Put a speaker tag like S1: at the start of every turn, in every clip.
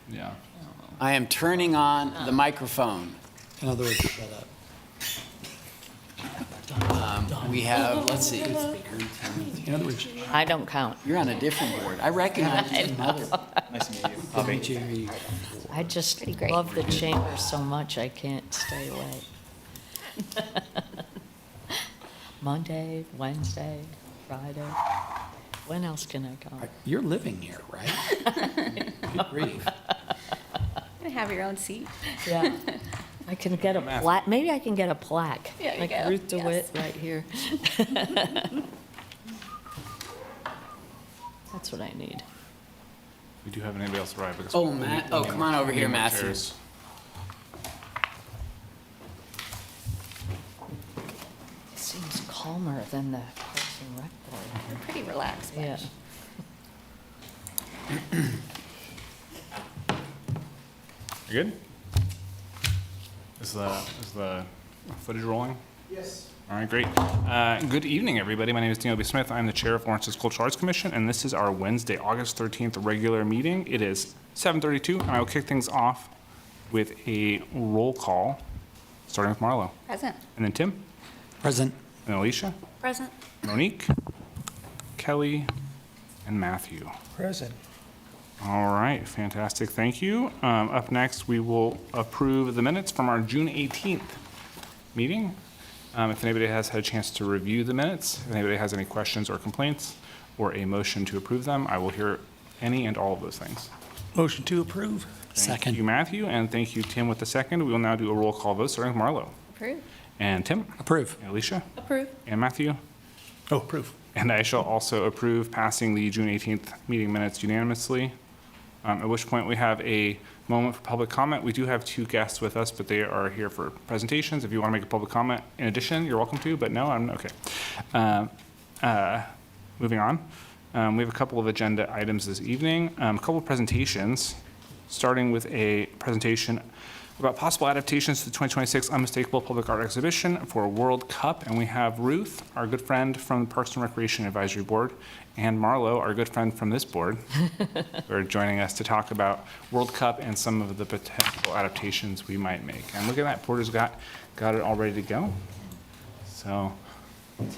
S1: Yeah.
S2: I am turning on the microphone.
S3: In other words, shut up.
S2: We have, let's see,
S3: In other words,
S4: I don't count.
S2: you're on a different board. I recognize your mother.
S1: Nice to meet you.
S3: let me Jerry.
S4: I just
S5: great.
S4: love the chamber so much I can't stay away. Monday, Wednesday, Friday. When else can I go?
S3: You're living here, right? Good grief.
S5: You have your own seat.
S4: Yeah. I can get a plaque. Maybe I can get a plaque.
S5: There you
S4: like
S5: go.
S4: Ruth DeWitt
S5: Yes.
S4: right here. That's what I need.
S1: We do have anybody else arrive because.
S2: Oh, Matt, oh, come on over here, Matthew.
S1: Chairs.
S4: It seems calmer than the Parks and Rec board.
S5: We're pretty relaxed.
S4: Yeah.
S5: bunch.
S1: You good? Is the footage rolling? Yes. All right, great. Good evening, everybody. My name is Daniel B. Smith. I'm the chair of Lawrence's Cultural Arts Commission, and this is our Wednesday, August 13th regular meeting. It is 7:32, and I will kick things off with a roll call, starting with Marlo,
S5: Present.
S1: and then Tim,
S3: Present.
S1: and Alicia,
S5: Present.
S1: Monique, Kelly, and Matthew.
S3: Present.
S1: All right, fantastic, thank you. Up next, we will approve the minutes from our June 18th meeting. If anybody has had a chance to review the minutes, if anybody has any questions or complaints, or a motion to approve them, I will hear any and all of those things.
S3: Motion to approve.
S1: Thank you,
S3: Second.
S1: Matthew, and thank you, Tim, with the second. We will now do a roll call vote, starting with Marlo.
S5: Approve.
S1: And Tim,
S3: Approve.
S1: and Alicia,
S5: Approve.
S1: and Matthew.
S3: Oh, approve.
S1: And I shall also approve passing the June 18th meeting minutes unanimously. At which point we have a moment for public comment. We do have two guests with us, but they are here for presentations. If you want to make a public comment in addition, you're welcome to, but no, I'm okay. Moving on. We have a couple of agenda items this evening, a couple of presentations, starting with a presentation about possible adaptations to the 2026 Unmistakable Public Art Exhibition for World Cup. And we have Ruth, our good friend from the Parks and Recreation Advisory Board, and Marlo, our good friend from this board, who are joining us to talk about World Cup and some of the potential adaptations we might make. And look at that, Porter's got it all ready to go. So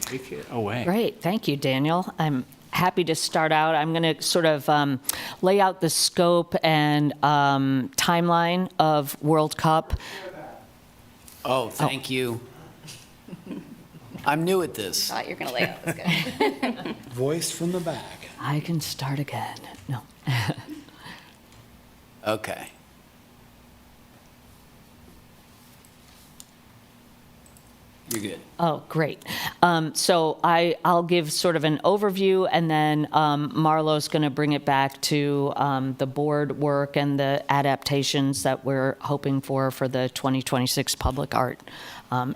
S1: take it away.
S4: Great, thank you, Daniel. I'm happy to start out. I'm going to sort of lay out the scope and timeline of World Cup.
S2: Oh, thank you. I'm new at this.
S5: Thought you were going to lay out this good.
S3: Voice from the back.
S4: I can start again. No.
S2: Okay. You're good.
S4: Oh, great. So I'll give sort of an overview, and then Marlo's going to bring it back to the board work and the adaptations that we're hoping for the 2026 public art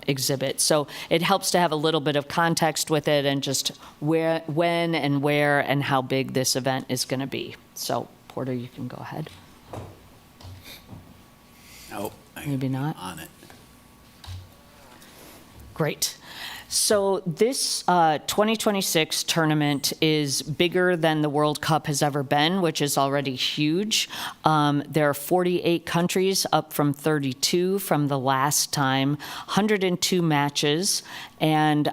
S4: exhibit. So it helps to have a little bit of context with it and just when and where and how big this event is going to be. So Porter, you can go ahead.
S2: Nope.
S4: Maybe not.
S2: On it.
S4: Great. So this 2026 tournament is bigger than the World Cup has ever been, which is already huge. There are 48 countries, up from 32 from the last time, 102 matches, and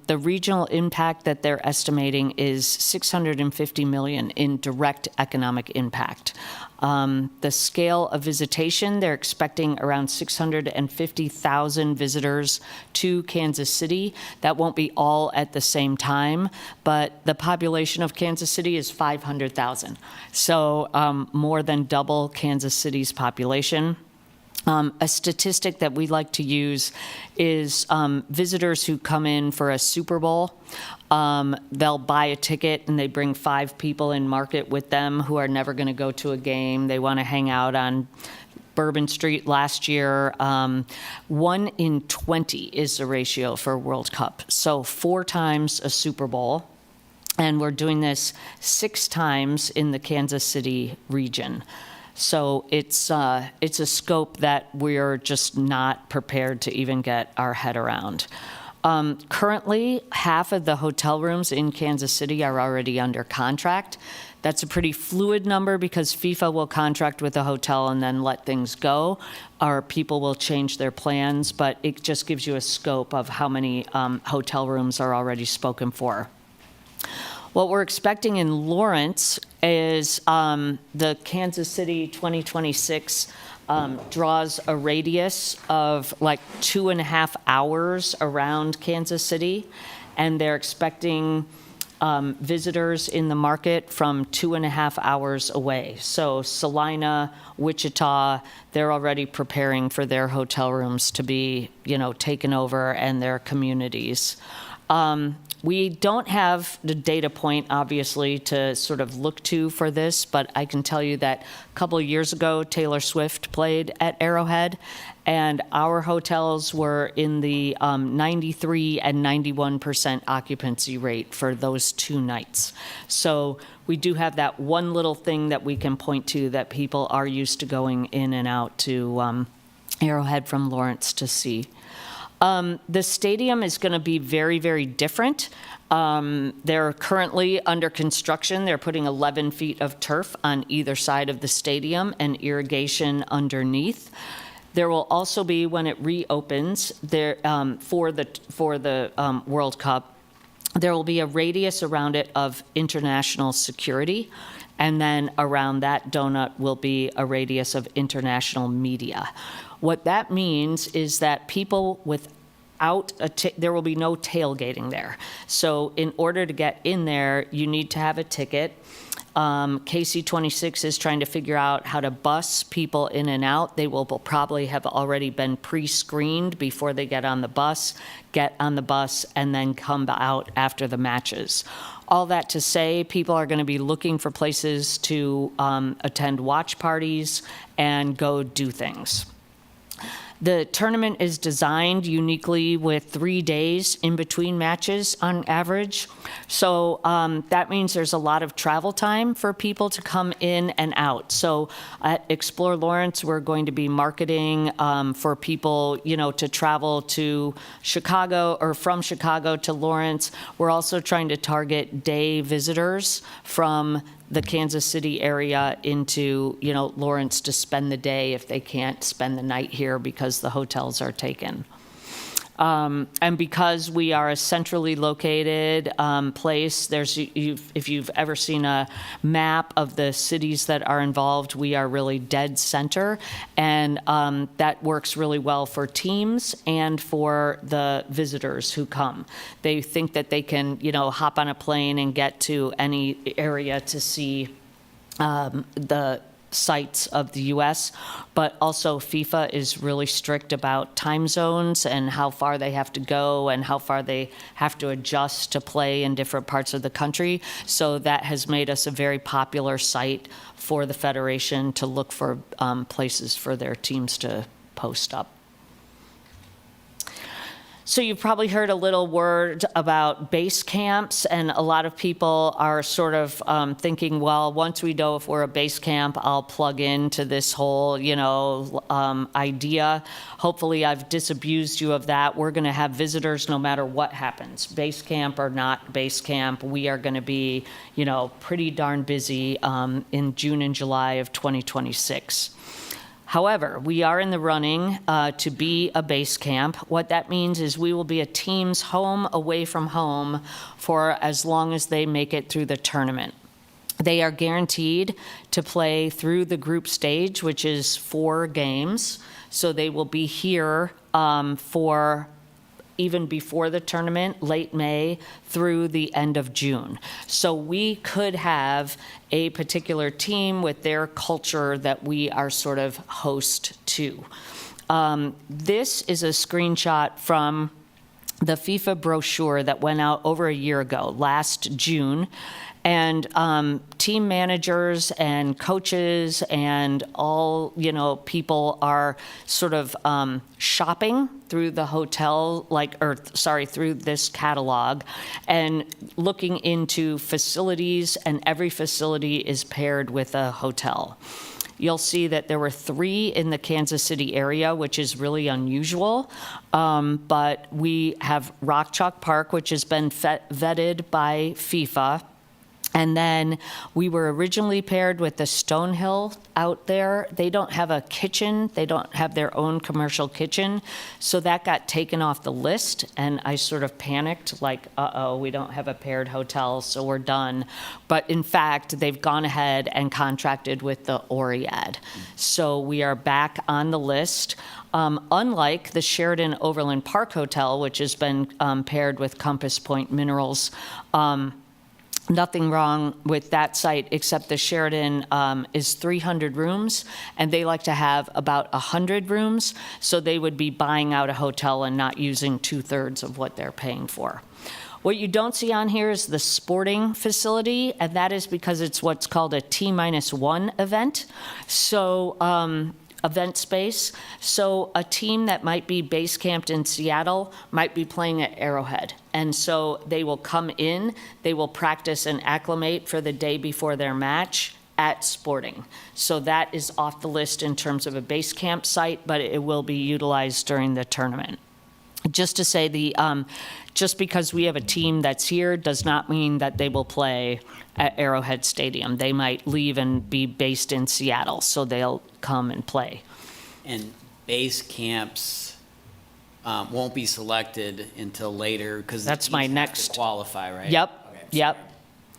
S4: the regional impact that they're estimating is $650 million in direct economic impact. The scale of visitation, they're expecting around 650,000 visitors to Kansas City. That won't be all at the same time, but the population of Kansas City is 500,000. So more than double Kansas City's population. A statistic that we like to use is visitors who come in for a Super Bowl. They'll buy a ticket and they bring 5 people in market with them who are never going to go to a game. They want to hang out on Bourbon Street. Last year, 1 in 20 is the ratio for World Cup. So 4 times a Super Bowl. And we're doing this 6 times in the Kansas City region. So it's a scope that we're just not prepared to even get our head around. Currently, half of the hotel rooms in Kansas City are already under contract. That's a pretty fluid number because FIFA will contract with a hotel and then let things go, or people will change their plans, but it just gives you a scope of how many hotel rooms are already spoken for. What we're expecting in Lawrence is the Kansas City 2026 draws a radius of like 2.5 hours around Kansas City, and they're expecting visitors in the market from 2.5 hours away. So Salina, Wichita, they're already preparing for their hotel rooms to be, taken over and their communities. We don't have the data point, obviously, to sort of look to for this, but I can tell you that a couple of years ago, Taylor Swift played at Arrowhead, and our hotels were in the 93 and 91% occupancy rate for those 2 nights. So we do have that one little thing that we can point to that people are used to going in and out to Arrowhead from Lawrence to see. The stadium is going to be very, very different. They're currently under construction. They're putting 11 feet of turf on either side of the stadium and irrigation underneath. There will also be, when it reopens there, for the World Cup, there will be a radius around it of international security, and then around that donut will be a radius of international media. What that means is that people without there will be no tailgating there. So in order to get in there, you need to have a ticket. KC26 is trying to figure out how to bus people in and out. They will probably have already been pre-screened before they get on the bus, and then come out after the matches. All that to say, people are going to be looking for places to attend watch parties and go do things. The tournament is designed uniquely with 3 days in between matches on average. So that means there's a lot of travel time for people to come in and out. So at Explore Lawrence, we're going to be marketing for people, to travel to Chicago or from Chicago to Lawrence. We're also trying to target day visitors from the Kansas City area into, Lawrence to spend the day if they can't spend the night here because the hotels are taken. And because we are a centrally located place, if you've ever seen a map of the cities that are involved, we are really dead center, and that works really well for teams and for the visitors who come. They think that they can, hop on a plane and get to any area to see the sites of the U.S., but also FIFA is really strict about time zones and how far they have to go and how far they have to adjust to play in different parts of the country. So that has made us a very popular site for the Federation to look for places for their teams to post up. So you've probably heard a little word about base camps, and a lot of people are sort of thinking, well, once we know if we're a base camp, I'll plug into this whole, idea. Hopefully I've disabused you of that. We're going to have visitors no matter what happens, base camp or not base camp. We are going to be, pretty darn busy in June and July of 2026. However, we are in the running to be a base camp. What that means is we will be a team's home away from home for as long as they make it through the tournament. They are guaranteed to play through the group stage, which is 4 games. So they will be here for even before the tournament, late May through the end of June. So we could have a particular team with their culture that we are sort of host to. This is a screenshot from the FIFA brochure that went out over a year ago, last June. And team managers and coaches and all, people are sort of shopping through the hotel, through this catalog and looking into facilities, and every facility is paired with a hotel. you'll see that there were 3 in the Kansas City area, which is really unusual. But we have Rock Chalk Park, which has been vetted by FIFA. And then we were originally paired with the Stonehill out there. They don't have a kitchen. They don't have their own commercial kitchen. So that got taken off the list. And I sort of panicked, like, uh-oh, we don't have a paired hotel, so we're done. But in fact, they've gone ahead and contracted with the Oriad. So we are back on the list. Unlike the Sheraton Overland Park Hotel, which has been paired with Compass Point Minerals, nothing wrong with that site, except the Sheraton is 300 rooms, and they like to have about 100 rooms, so they would be buying out a hotel and not using 2/3 of what they're paying for. What you don't see on here is the sporting facility, and that is because it's what's called a T-1 event. So, event space. So a team that might be base camped in Seattle might be playing at Arrowhead. And so they will come in, they will practice and acclimate for the day before their match at Sporting. So that is off the list in terms of a base camp site, but it will be utilized during the tournament. Just to say, just because we have a team that's here does not mean that they will play at Arrowhead Stadium. They might leave and be based in Seattle, so they'll come and play.
S2: And base camps won't be selected until later because
S4: That's my next-
S2: qualify, right?
S4: Yep,
S2: Okay,
S4: yep.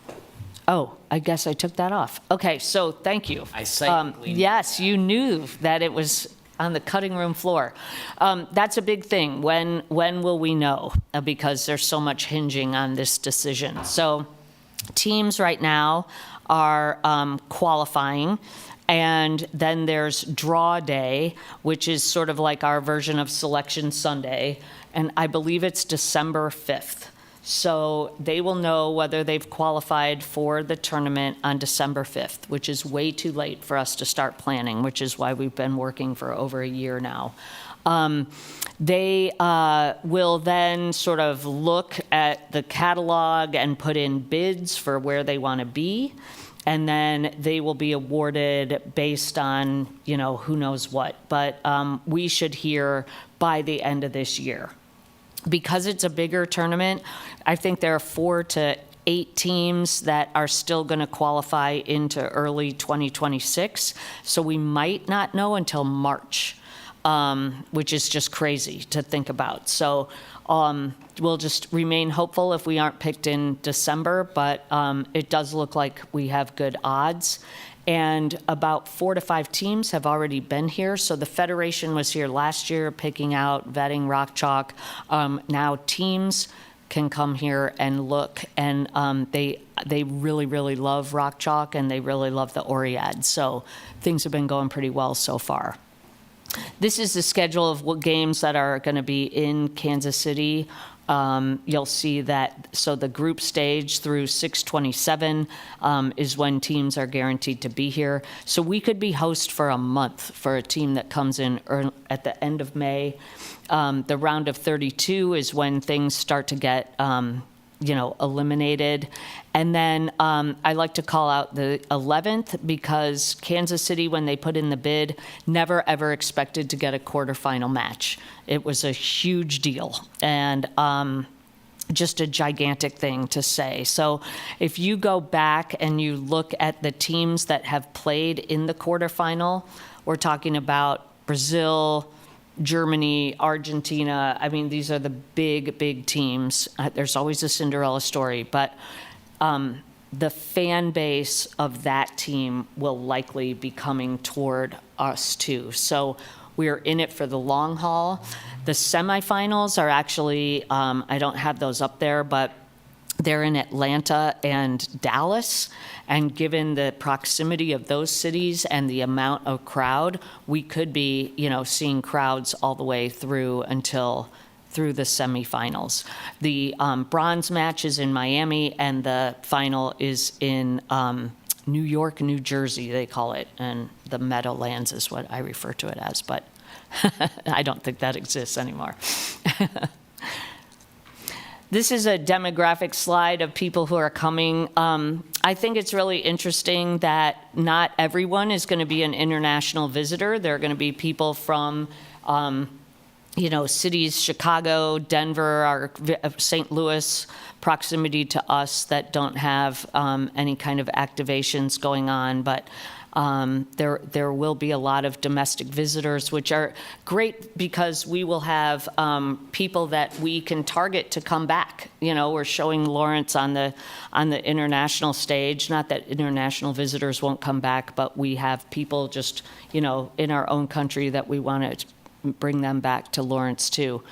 S2: sorry.
S4: Oh, I guess I took that off. Okay, so thank you.
S2: I cyclically-
S4: Yes, you knew that it was on the cutting room floor. That's a big thing. When will we know? Because there's so much hinging on this decision. So teams right now are qualifying, and then there's draw day, which is sort of like our version of Selection Sunday, and I believe it's December 5th. So they will know whether they've qualified for the tournament on December 5th, which is way too late for us to start planning, which is why we've been working for over a year now. They will then sort of look at the catalog and put in bids for where they want to be, and then they will be awarded based on, who knows what. But we should hear by the end of this year. Because it's a bigger tournament, I think there are 4 to 8 teams that are still going to qualify into early 2026. So we might not know until March, which is just crazy to think about. So we'll just remain hopeful if we aren't picked in December, but it does look like we have good odds. And about 4 to 5 teams have already been here. So the Federation was here last year picking out, vetting Rock Chalk. Now teams can come here and look, and they really, really love Rock Chalk, and they really love the Oriad. So things have been going pretty well so far. This is the schedule of what games that are going to be in Kansas City. You'll see that, so the group stage through 6/27 is when teams are guaranteed to be here. So we could be host for a month for a team that comes in at the end of May. The round of 32 is when things start to get eliminated. And then I like to call out the 11th because Kansas City, when they put in the bid, never ever expected to get a quarterfinal match. It was a huge deal and just a gigantic thing to say. So if you go back and you look at the teams that have played in the quarterfinal, we're talking about Brazil, Germany, Argentina. I mean, these are the big, big teams. There's always a Cinderella story, but the fan base of that team will likely be coming toward us too. So we're in it for the long haul. The semifinals are actually, I don't have those up there, but they're in Atlanta and Dallas. And given the proximity of those cities and the amount of crowd, we could be, seeing crowds all the way through through the semifinals. The bronze match is in Miami, and the final is in New York, New Jersey, they call it. And the Meadowlands is what I refer to it as, but This is a demographic slide of people who are coming. I think it's really interesting that not everyone is going to be an international visitor. There are going to be people from, cities, Chicago, Denver, St. Louis, proximity to us that don't have any kind of activations going on. But there will be a lot of domestic visitors, which are great because we will have people that we can target to come back. We're showing Lawrence on the international stage. Not that international visitors won't come back, but we have people just in our own country that we want to bring them back to Lawrence too.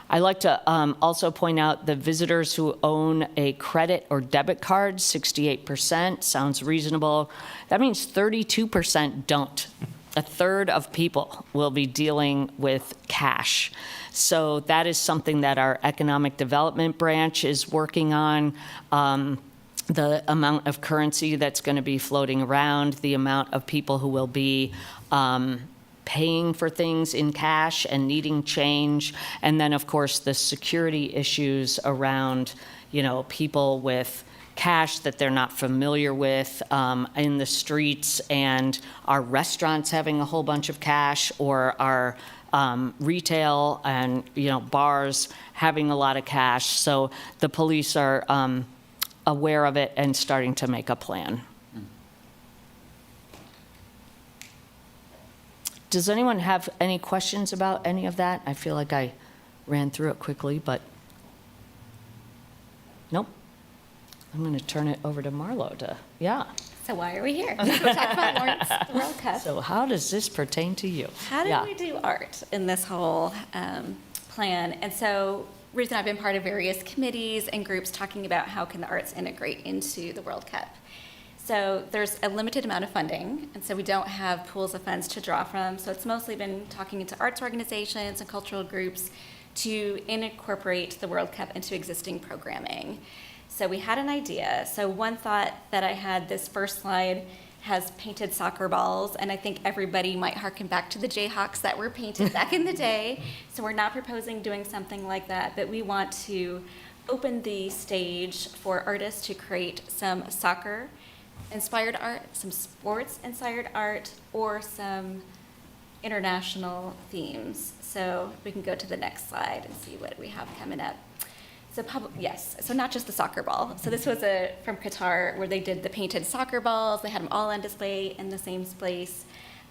S4: I like to also point out the visitors who own a credit or debit card, 68%, sounds reasonable. That means 32% don't. A third of people will be dealing with cash. So that is something that our economic development branch is working on. The amount of currency that's going to be floating around, the amount of people who will be paying for things in cash and needing change, and then of course the security issues around people with cash that they're not familiar with in the streets, and our restaurants having a whole bunch of cash, or our retail and bars having a lot of cash. So the police are aware of it and starting to make a plan. Does anyone have any questions about any of that? I feel like I ran through it quickly, but nope. I'm going to turn it over to Marlo to,
S5: So why are we here? We're talking about Lawrence, the World Cup.
S4: So how does this pertain to you?
S5: How did we do art in this whole plan? And so Ruth and I have been part of various committees and groups talking about how can the arts integrate into the World Cup. So there's a limited amount of funding, and so we don't have pools of funds to draw from. So it's mostly been talking into arts organizations and cultural groups to incorporate the World Cup into existing programming. So we had an idea. So one thought that I had, this first slide has painted soccer balls, and I think everybody might harken back to the Jayhawks that were painted back in the day. So we're not proposing doing something like that, but we want to open the stage for artists to create some soccer inspired art, some sports inspired art, or some international themes. So we can go to the next slide and see what we have coming up. So so not just the soccer ball. So this was from Qatar, where they did the painted soccer balls. They had them all on display in the same place,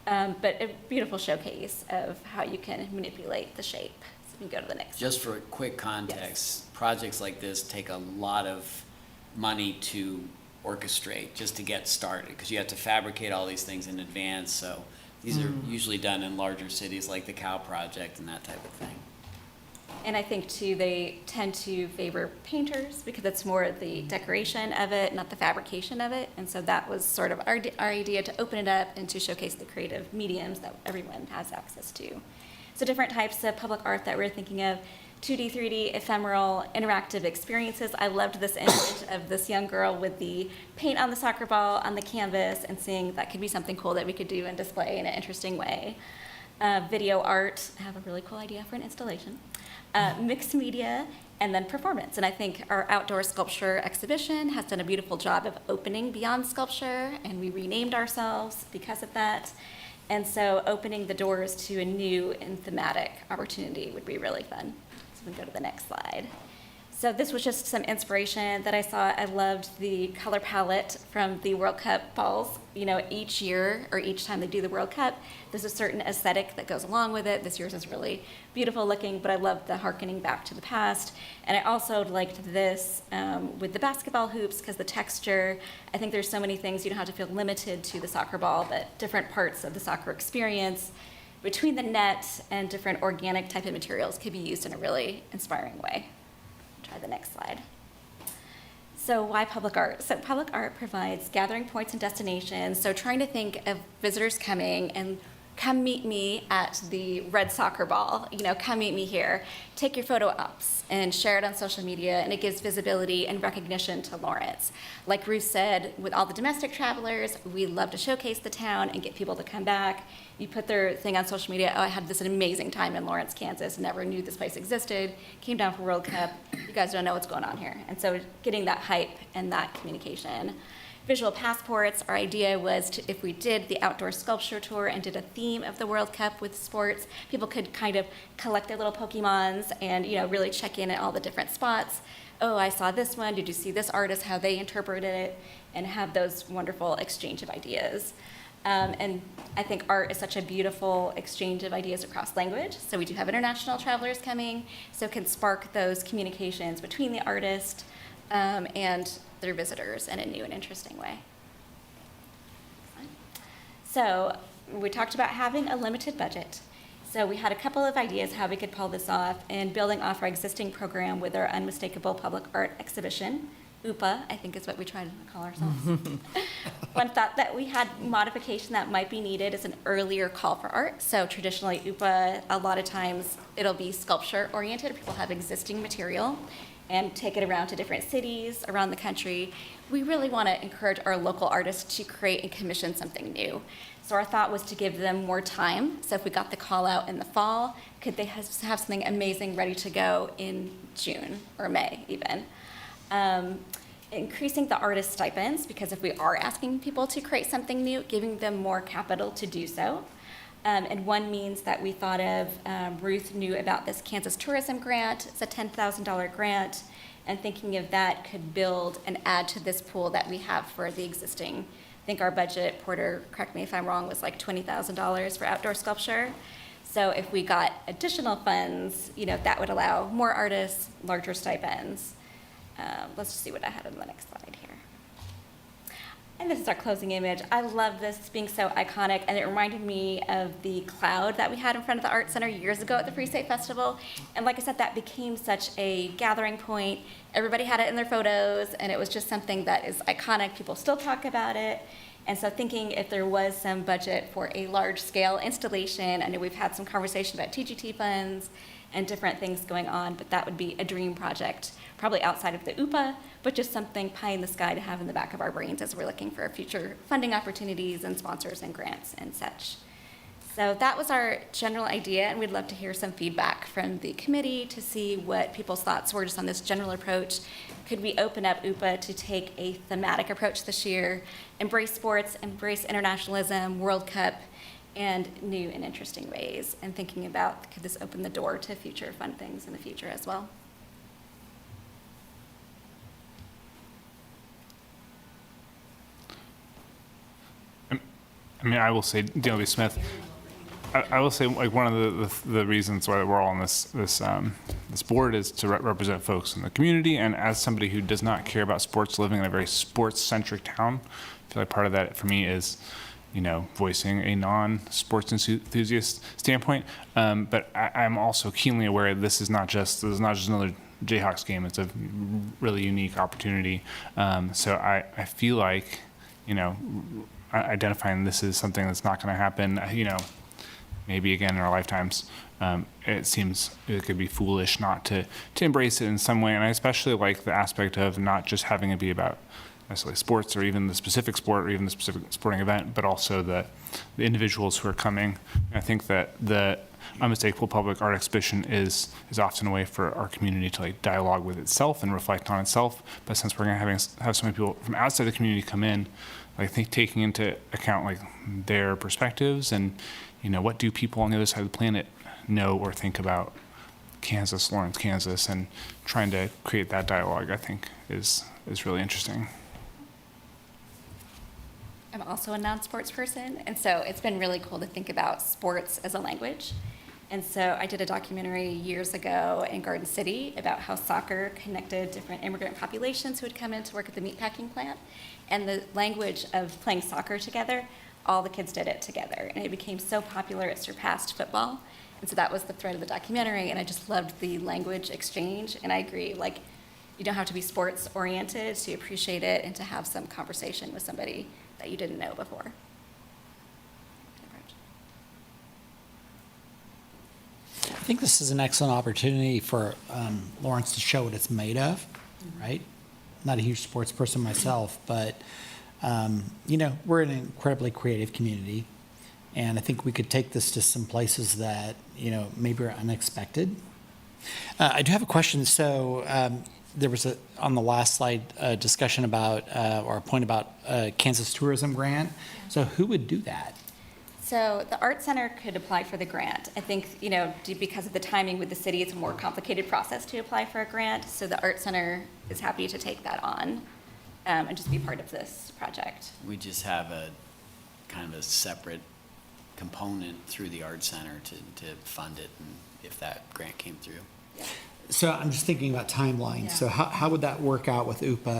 S5: but a beautiful showcase of how you can manipulate the shape. So we can go to the next.
S2: Just for quick context, projects like this take a lot of money to orchestrate just to get started, because you have to fabricate all these things in advance. So these are usually done in larger cities like the Cow Project and that type of thing.
S5: And I think too, they tend to favor painters because it's more the decoration of it, not the fabrication of it. And so that was sort of our idea, to open it up and to showcase the creative mediums that everyone has access to. So different types of public art that we're thinking of: 2D, 3D, ephemeral, interactive experiences. I loved this image of this young girl with the paint on the soccer ball on the canvas, and seeing that could be something cool that we could do and display in an interesting way. Video art, I have a really cool idea for an installation. Mixed media, and then performance. And I think our outdoor sculpture exhibition has done a beautiful job of opening beyond sculpture, and we renamed ourselves because of that. And so opening the doors to a new and thematic opportunity would be really fun. So we can go to the next slide. So this was just some inspiration that I saw. I loved the color palette from the World Cup balls. Each year or each time they do the World Cup, there's a certain aesthetic that goes along with it. This year's is really beautiful looking, but I loved the harkening back to the past. And I also liked this with the basketball hoops, because the texture, I think there's so many things, you don't have to feel limited to the soccer ball, but different parts of the soccer experience between the net and different organic type of materials could be used in a really inspiring way. Try the next slide. So why public art? So public art provides gathering points and destinations. So trying to think of visitors coming and come meet me at the Red Soccer Ball, come meet me here. Take your photo ops and share it on social media, and it gives visibility and recognition to Lawrence. Like Ruth said, with all the domestic travelers, we love to showcase the town and get people to come back. You put their thing on social media, oh, I had this amazing time in Lawrence, Kansas, never knew this place existed, came down for World Cup, you guys don't know what's going on here. And so getting that hype and that communication. Visual passports, our idea was to, if we did the outdoor sculpture tour and did a theme of the World Cup with sports, people could kind of collect their little Pokemons and, really check in at all the different spots. Oh, I saw this one, did you see this artist, how they interpreted it, and have those wonderful exchange of ideas. And I think art is such a beautiful exchange of ideas across language. So we do have international travelers coming, so it can spark those communications between the artist and their visitors in a new and interesting way. So we talked about having a limited budget. So we had a couple of ideas how we could pull this off, and building off our existing program with our Unmistakable Public Art Exhibition. UPA, I think is what we try to call ourselves. One thought that we had modification that might be needed is an earlier call for art. So traditionally UPA, a lot of times it'll be sculpture oriented. People have existing material and take it around to different cities around the country. We really want to encourage our local artists to create and commission something new. So our thought was to give them more time. So if we got the call out in the fall, could they have something amazing ready to go in June or May even? Increasing the artist stipends, because if we are asking people to create something new, giving them more capital to do so. And one means that we thought of, Ruth knew about this Kansas Tourism Grant. It's a $10,000 grant, and thinking of that could build and add to this pool that we have for the existing. I think our budget, Porter, correct me if I'm wrong, was like $20,000 for outdoor sculpture. So if we got additional funds, that would allow more artists, larger stipends. Let's just see what I had on the next slide here. And this is our closing image. I love this being so iconic, and it reminded me of the cloud that we had in front of the Art Center years ago at the Free State Festival. And like I said, that became such a gathering point. Everybody had it in their photos, and it was just something that is iconic. People still talk about it. And so thinking if there was some budget for a large-scale installation, I know we've had some conversation about TGT funds and different things going on, but that would be a dream project, probably outside of the UPA, but just something pie in the sky to have in the back of our brains as we're looking for future funding opportunities and sponsors and grants and such. So that was our general idea, and we'd love to hear some feedback from the committee to see what people's thoughts were just on this general approach. Could we open up UPA to take a thematic approach this year, embrace sports, embrace internationalism, World Cup, and new and interesting ways, and thinking about, could this open the door to future fun things in the future as well?
S1: I mean, I will say, DLB Smith, I will say, like, one of the reasons why we're all on this board is to represent folks in the community. And as somebody who does not care about sports, living in a very sports-centric town, I feel like part of that for me is, voicing a non-sports enthusiast standpoint. But I'm also keenly aware this is not just another Jayhawks game. It's a really unique opportunity. So I feel like, identifying this is something that's not going to happen, maybe again in our lifetimes. It seems it could be foolish not to embrace it in some way. And I especially like the aspect of not just having it be about necessarily sports or even the specific sport or even the specific sporting event, but also the individuals who are coming. And I think that the Unmistakable Public Art Exhibition is often a way for our community to dialogue with itself and reflect on itself. But since we're going to have so many people from outside the community come in, I think taking into account their perspectives and what do people on the other side of the planet know or think about Kansas, Lawrence, Kansas, and trying to create that dialogue, I think is really interesting.
S5: I'm also a non-sports person, and so it's been really cool to think about sports as a language. And so I did a documentary years ago in Garden City about how soccer connected different immigrant populations who would come in to work at the meatpacking plant. And the language of playing soccer together, all the kids did it together. And it became so popular, it surpassed football. And so that was the thread of the documentary, and I just loved the language exchange. And I agree, you don't have to be sports oriented to appreciate it and to have some conversation with somebody that you didn't know before.
S3: think this is an excellent opportunity for Lawrence to show what it's made of, right? Not a huge sports person myself, but, we're an incredibly creative community. And I think we could take this to some places that, maybe are unexpected. I do have a question. So there was on the last slide, a discussion about, or a point about Kansas Tourism Grant. So who would do that?
S5: So the Art Center could apply for the grant. I think, because of the timing with the city, it's a more complicated process to apply for a grant. So the Art Center is happy to take that on and just be part of this project.
S2: We just have a kind of a separate component through the Art Center to fund it, and if that grant came through.
S5: Yeah.
S3: So I'm just thinking about timelines.
S5: Yeah.
S3: So how would that work out with UPA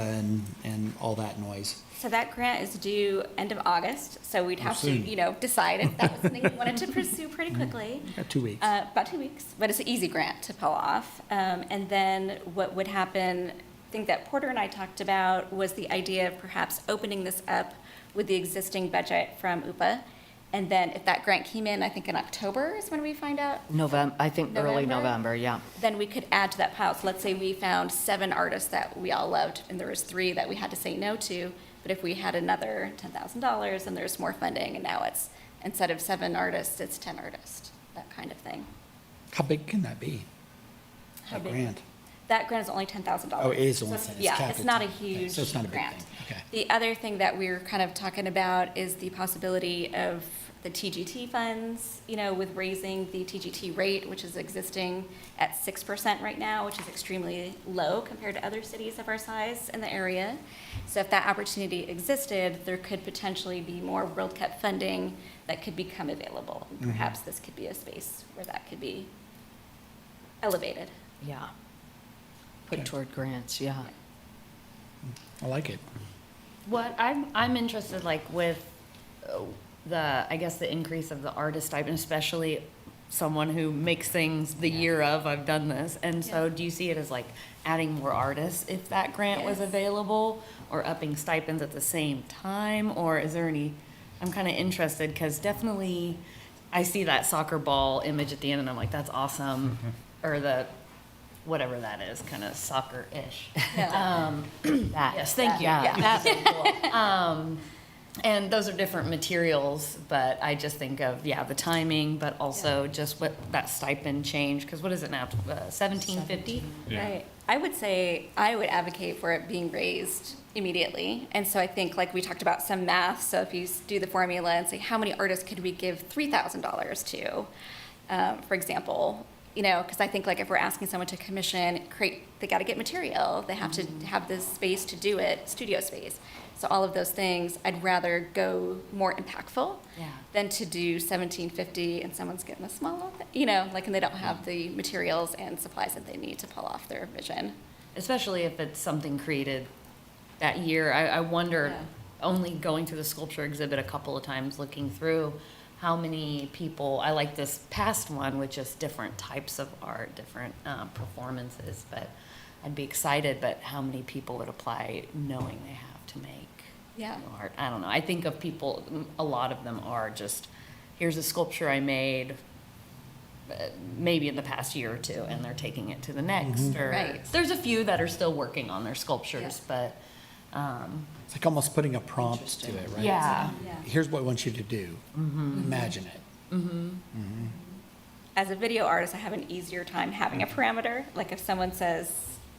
S3: and all that noise?
S5: So that grant is due end of August, so we'd have to,
S3: soon.
S5: decide if that was something we wanted to pursue pretty quickly.
S3: Got 2 weeks.
S5: About 2 weeks, but it's an easy grant to pull off. And then what would happen, I think that Porter and I talked about, was the idea of perhaps opening this up with the existing budget from UPA. And then if that grant came in, I think in October is when we find out,
S4: November, I think early
S5: November?
S4: November, yeah.
S5: then we could add to that pile. So let's say we found 7 artists that we all loved, and there was 3 that we had to say no to. But if we had another $10,000, and there's more funding, and now it's, instead of 7 artists, it's 10 artists, that kind of thing.
S3: How big can that be?
S5: How
S3: That
S5: big?
S3: grant?
S5: That grant is only $10,000.
S3: Oh, it is
S5: So
S3: only
S5: it's-
S3: 10, it's
S5: Yeah,
S3: capped
S5: it's
S3: at
S5: not a
S3: 10. Okay,
S5: huge
S3: so it's not a big
S5: grant.
S3: thing. Okay.
S5: The other thing that we were kind of talking about is the possibility of the TGT funds, with raising the TGT rate, which is existing at 6% right now, which is extremely low compared to other cities of our size in the area. So if that opportunity existed, there could potentially be more World Cup funding that could become available. And perhaps this could be a space where that could be elevated.
S4: Yeah. Put
S3: Okay.
S4: toward grants, yeah.
S3: I like it.
S6: What I'm interested, like, with I guess the increase of the artist stipend, especially someone who makes things the year of, I've done this. And so
S5: Yeah.
S6: do you see it as like adding more artists if that grant was
S5: Yes.
S6: available, or upping stipends at the same time? Or is there any, I'm kind of interested, because definitely I see that soccer ball image at the end and I'm like, that's awesome. Or the, whatever that is, kind of soccer-ish.
S4: That.
S6: Yes, thank you.
S4: Yeah.
S6: That's cool. And those are different materials, but I just think of, the timing, but also just what that stipend change, because what is it now, $17.50?
S1: Yeah.
S5: Right. I would say, I would advocate for it being raised immediately. And so I think, like we talked about some math, so if you do the formula and say, how many artists could we give $3,000 to, for example, because I think, like, if we're asking someone to commission, they got to get material. They have to have this space to do it, studio space. So all of those things, I'd rather go more impactful
S6: Yeah.
S5: than to do $17.50 and someone's getting a small, and they don't have the materials and supplies that they need to pull off their vision.
S6: Especially if it's something created that year. I wonder,
S5: Yeah.
S6: only going through the sculpture exhibit a couple of times, looking through how many people, I like this past one with just different types of art, different performances, but I'd be excited, but how many people would apply knowing they have to make
S5: Yeah.
S6: art? I don't know. I think of people, a lot of them are just, here's a sculpture I made maybe in the past year or two, and they're taking it to the next. Or
S5: Right.
S6: there's a few that are still working on their sculptures, but
S3: It's like almost putting a prompt to it, right?
S6: yeah.
S5: Yeah.
S3: Here's what I want you to do. Imagine it.
S5: As a video artist, I have an easier time having a parameter. Like if someone says,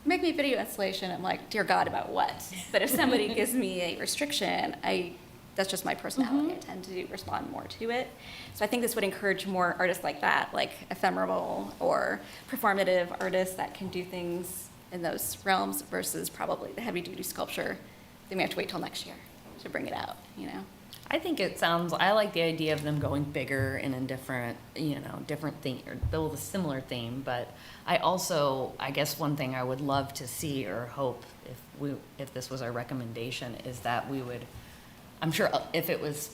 S5: make me a video installation, I'm like, dear God, about what? But if somebody gives me a restriction, that's just my personality. I tend to respond more to it. So I think this would encourage more artists like that, like ephemeral or performative artists that can do things in those realms versus probably the heavy-duty sculpture. They may have to wait till next year to bring it out,
S6: I think I like the idea of them going bigger and in different, different theme, or the similar theme, but I guess one thing I would love to see or hope if this was our recommendation is that we would, I'm sure if it was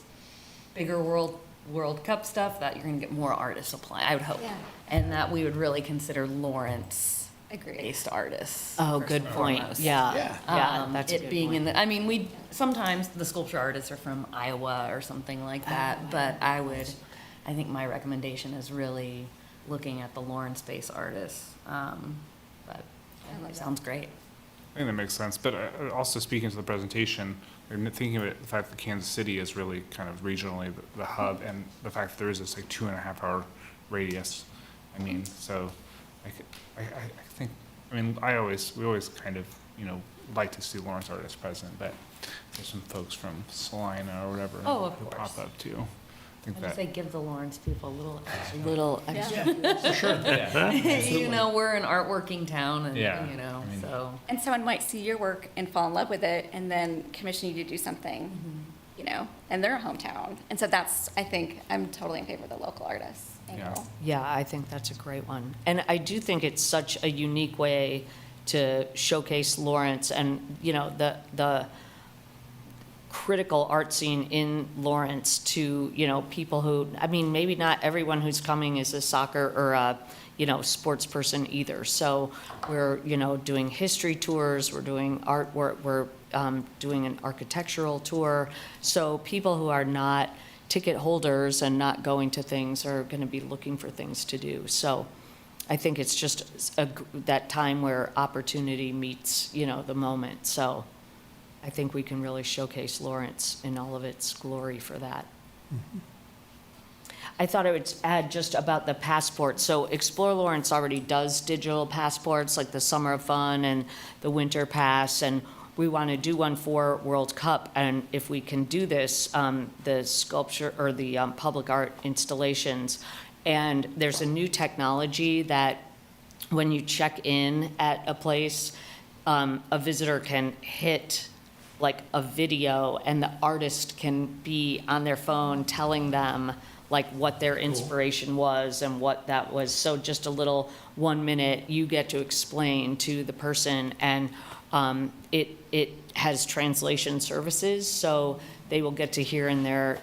S6: bigger World Cup stuff, that you're gonna get more artists apply, I would hope.
S5: Yeah.
S6: And that we would really consider Lawrence-based
S5: Agreed.
S6: artists.
S4: Oh,
S6: first
S4: good
S6: and
S4: point.
S6: foremost.
S4: Yeah. Yeah, that's a
S6: It
S4: good
S6: being
S4: point.
S6: in the, sometimes the sculpture artists are from Iowa or something like that, but I think my recommendation is really looking at the Lawrence-based artists. But it sounds great.
S1: I think that makes sense, but also speaking to the presentation, I'm thinking of it, the fact that Kansas City is really kind of regionally the hub, and the fact that there is this like 2.5 hour radius. I mean, so I think, I mean, we always kind of, you know, like to see Lawrence artists present, but there's some folks from Salina or whatever
S6: Oh, of
S1: who
S6: course.
S1: pop up too. I think
S6: I just
S1: that,
S6: say give the Lawrence people a little extra.
S4: Little extra.
S6: You know, we're an art-working town and,
S1: Yeah,
S6: you know,
S1: I mean-
S6: so.
S5: And someone might see your work and fall in love with it and then commission you to do something, you know, in their hometown. And so that's, I think, I'm totally in favor of the local artists angle.
S4: Yeah, I think that's a great one. And I do think it's such a unique way to showcase Lawrence and, you know, the critical art scene in Lawrence to, you know, people who, I mean, maybe not everyone who's coming is a soccer or a, you know, sports person either. So we're, you know, doing history tours, we're doing artwork, we're doing an architectural tour. So people who are not ticket holders and not going to things are going to be looking for things to do. So I think it's just that time where opportunity meets, you know, the moment. So I think we can really showcase Lawrence in all of its glory for that. I thought I would add just about the passport. So Explore Lawrence already does digital passports like the Summer of Fun and the Winter Pass, and we want to do one for World Cup. And if we can do this, the sculpture or the public art installations, and there's a new technology that when you check in at a place, a visitor can hit like a video and the artist can be on their phone telling them like what their inspiration was and what that was. So just a little 1 minute, you get to explain to the person, and it has translation services, so they will get to hear in their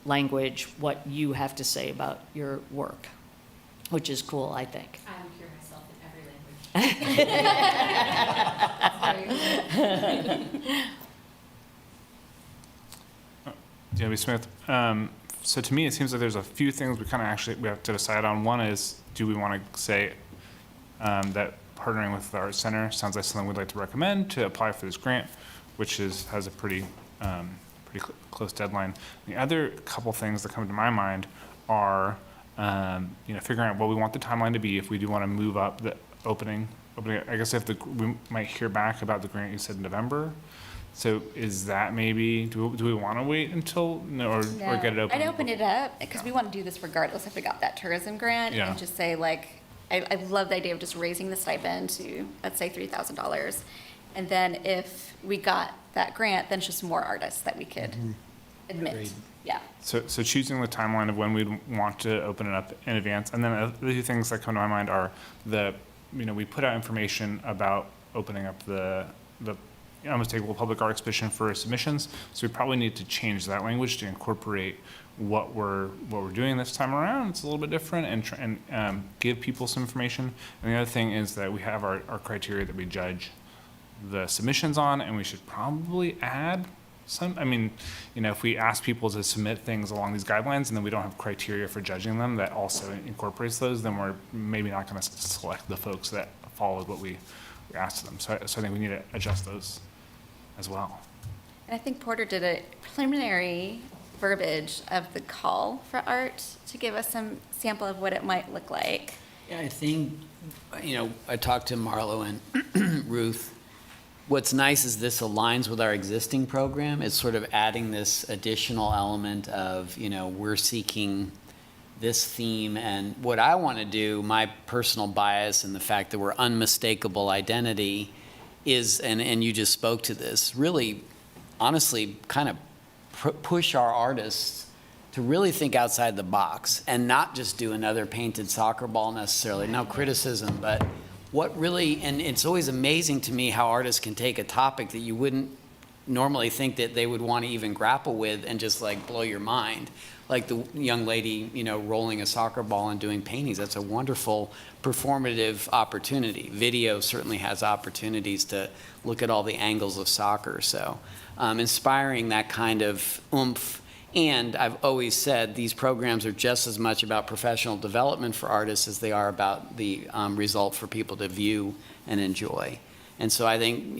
S4: language what you have to say about your work, which is cool, I think.
S7: I hear myself in every language.
S1: Debbie Smith, so to me, it seems like there's a few things we have to decide on. One is, do we want to say that partnering with the Art Center sounds like something we'd like to recommend to apply for this grant, which has a pretty close deadline. The other couple things that come to my mind are, you know, figuring out what we want the timeline to be if we do want to move up the opening. I guess we might hear back about the grant you said in November. So is that maybe, do we want to wait until, or get it open?
S5: I'd open it up, because we want to do this regardless if we got that tourism grant,
S1: Yeah.
S5: and just say like, I love the idea of just raising the stipend to, let's say, $3,000. And then if we got that grant, then it's just more artists that we could admit.
S3: Agreed.
S5: Yeah.
S1: So choosing the timeline of when we'd want to open it up in advance. And then the two things that come to my mind are we put out information about opening up the unmistakable public art exhibition for submissions. So we probably need to change that language to incorporate what we're doing this time around. It's a little bit different, and give people some information. And the other thing is that we have our criteria that we judge the submissions on, and we should probably add some. I mean, you know, if we ask people to submit things along these guidelines and then we don't have criteria for judging them that also incorporates those, then we're maybe not going to select the folks that followed what we asked them. So I think we need to adjust those as well.
S5: And I think Porter did a preliminary verbiage of the call for art to give us some sample of what it might look like.
S2: Yeah, I think, you know, I talked to Marlo and Ruth. What's nice is this aligns with our existing program. It's sort of adding this additional element of, you know, we're seeking this theme. And what I want to do, my personal bias and the fact that we're unmistakable identity is, and you just spoke to this, really, honestly, kind of push our artists to really think outside the box and not just do another painted soccer ball necessarily. No criticism, but what really, and it's always amazing to me how artists can take a topic that you wouldn't normally think that they would want to even grapple with and just like blow your mind. Like the young lady, you know, rolling a soccer ball and doing paintings. That's a wonderful performative opportunity. Video certainly has opportunities to look at all the angles of soccer. So inspiring that kind of oomph And I've always said these programs are just as much about professional development for artists as they are about the result for people to view and enjoy. And so I think,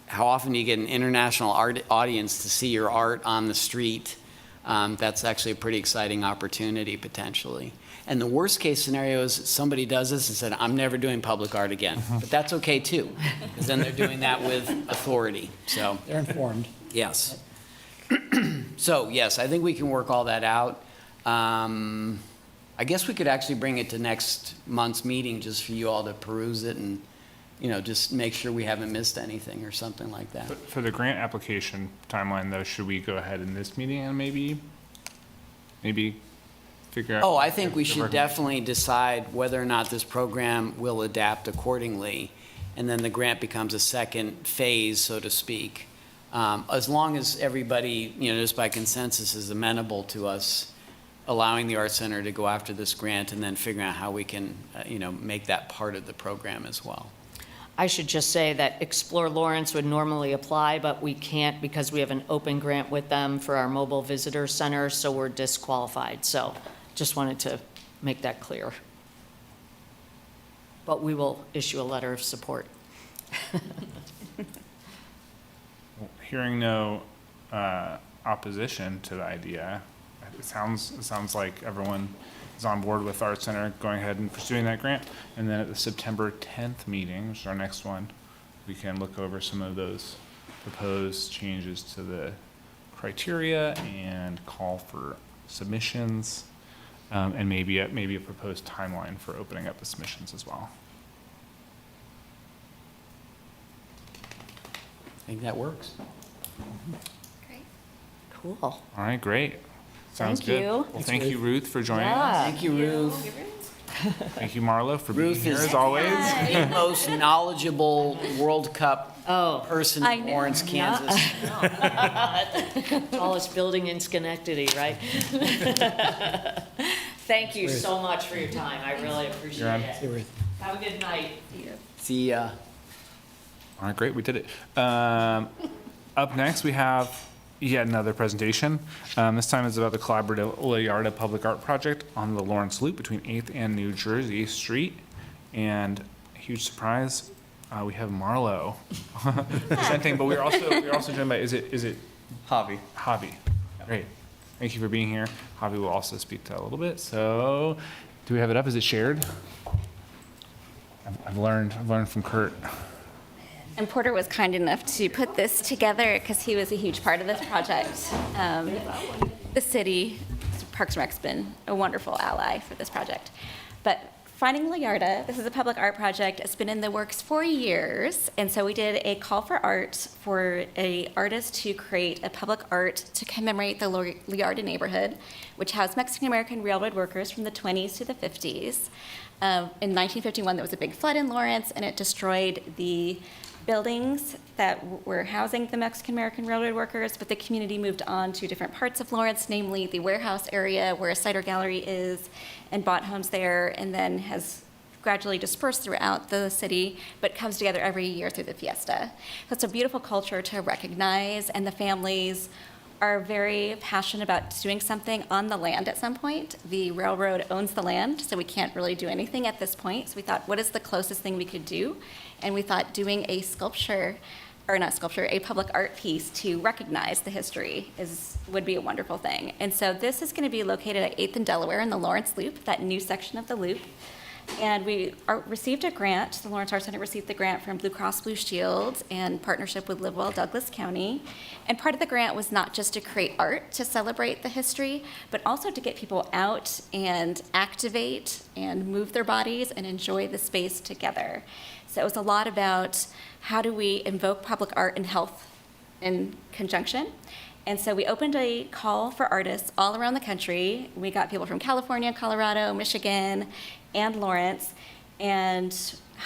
S2: how often do you get an international art audience to see your art on the street? That's actually a pretty exciting opportunity potentially. And the worst case scenario is somebody does this and said, I'm never doing public art again. But that's okay too, because then they're doing that with authority. So,
S3: They're informed.
S2: yes. So, yes, I think we can work all that out. I guess we could actually bring it to next month's meeting just for you all to peruse it and, just make sure we haven't missed anything or something like that.
S1: For the grant application timeline, though, should we go ahead in this meeting and maybe figure out?
S2: Oh, I think we
S1: if
S2: should
S1: we're-
S2: definitely decide whether or not this program will adapt accordingly, and then the grant becomes a second phase, so to speak. As long as everybody, just by consensus, is amenable to us allowing the Art Center to go after this grant and then figuring out how we can, make that part of the program as well.
S4: I should just say that Explore Lawrence would normally apply, but we can't because we have an open grant with them for our mobile visitor center, so we're disqualified. So just wanted to make that clear. But we will issue a letter of support.
S1: Hearing no opposition to the idea, it sounds like everyone is on board with Art Center going ahead and pursuing that grant. And then at the September 10th meeting, which is our next one, we can look over some of those proposed changes to the criteria and call for submissions, and maybe a proposed timeline for opening up the submissions as well.
S2: I think that works.
S5: Great.
S4: Cool.
S1: All right, great. Sounds
S4: Thank
S1: good.
S4: you.
S1: Well, thank you, Ruth, for joining us.
S2: Thank you, Ruth.
S1: Thank you, Marlo, for being
S2: Ruth
S1: here
S2: is
S1: as always.
S2: the most knowledgeable World Cup person
S5: I
S2: in
S5: know.
S2: Lawrence, Kansas.
S4: Tallest building in Schenectady, right? Thank you so much for your time. I really appreciate
S1: You're on.
S3: See
S4: it.
S3: Ruth.
S4: Have a good night.
S2: See ya.
S1: All right, great, we did it. Up next, we have yet another presentation. This time is about the collaborative Liarda Public Art Project on the Lawrence Loop between 8th and New Jersey Street. And huge surprise, we have Marlo presenting, but we're also joined by, is it
S8: Hobby.
S1: Javi? Great, thank you for being here. Javi will also speak to a little bit. So, do we have it up? Is it shared? I've learned from Kurt.
S5: And Porter was kind enough to put this together because he was a huge part of this project. The city, Parks and Rec's been a wonderful ally for this project. But Finding Liarda, this is a public art project. It's been in the works for years. And so we did a call for art for an artist to create a public art to commemorate the Liarda neighborhood, which housed Mexican-American railroad workers from the 20s to the 50s. In 1951, there was a big flood in Lawrence, and it destroyed the buildings that were housing the Mexican-American railroad workers, but the community moved on to different parts of Lawrence, namely the warehouse area where a cider gallery is, and bought homes there, and then has gradually dispersed throughout the city, but comes together every year through the fiesta. So it's a beautiful culture to recognize, and the families are very passionate about doing something on the land at some point. The railroad owns the land, so we can't really do anything at this point. So we thought, what is the closest thing we could do? And we thought doing a sculpture, or not sculpture, a public art piece to recognize the history would be a wonderful thing. And so this is going to be located at 8th and Delaware in the Lawrence Loop, that new section of the loop. And we received a grant. The Lawrence Art Center received the grant from Blue Cross Blue Shield in partnership with Live Well Douglas County. And part of the grant was not just to create art to celebrate the history, but also to get people out and activate and move their bodies and enjoy the space together. So it was a lot about how do we invoke public art and health in conjunction. And so we opened a call for artists all around the country. We got people from California, Colorado, Michigan, and Lawrence. And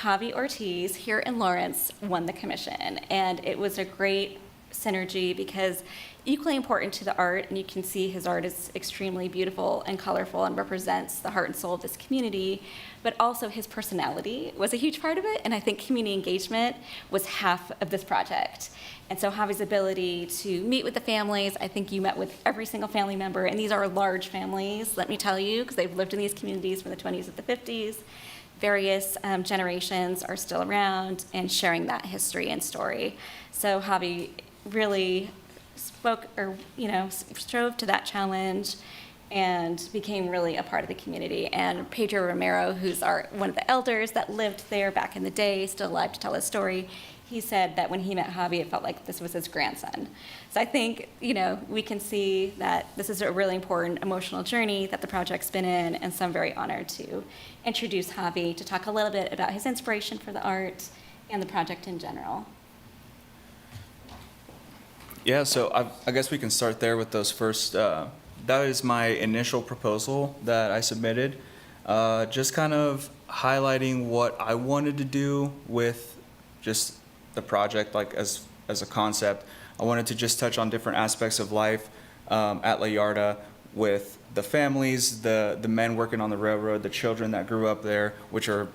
S5: Javi Ortiz here in Lawrence won the commission. And it was a great synergy because equally important to the art, and you can see his art is extremely beautiful and colorful and represents the heart and soul of this community, but also his personality was a huge part of it, and I think community engagement was half of this project. And so Javi's ability to meet with the families, I think you met with every single family member, and these are large families, let me tell you, because they've lived in these communities from the 20s to the 50s. Various generations are still around and sharing that history and story. So Javi really spoke, or strove to that challenge and became really a part of the community. And Pedro Romero, who's one of the elders that lived there back in the day, still alive to tell his story, he said that when he met Javi, it felt like this was his grandson. So I think, we can see that this is a really important emotional journey that the project's been in, and so I'm very honored to introduce Javi to talk a little bit about his inspiration for the art and the project in general.
S8: Yeah, so I guess we can start there with those first. That is my initial proposal that I submitted, just kind of highlighting what I wanted to do with just the project, like as a concept. I wanted to just touch on different aspects of life at La Yarda with the families, the men working on the railroad, the children that grew up there, which are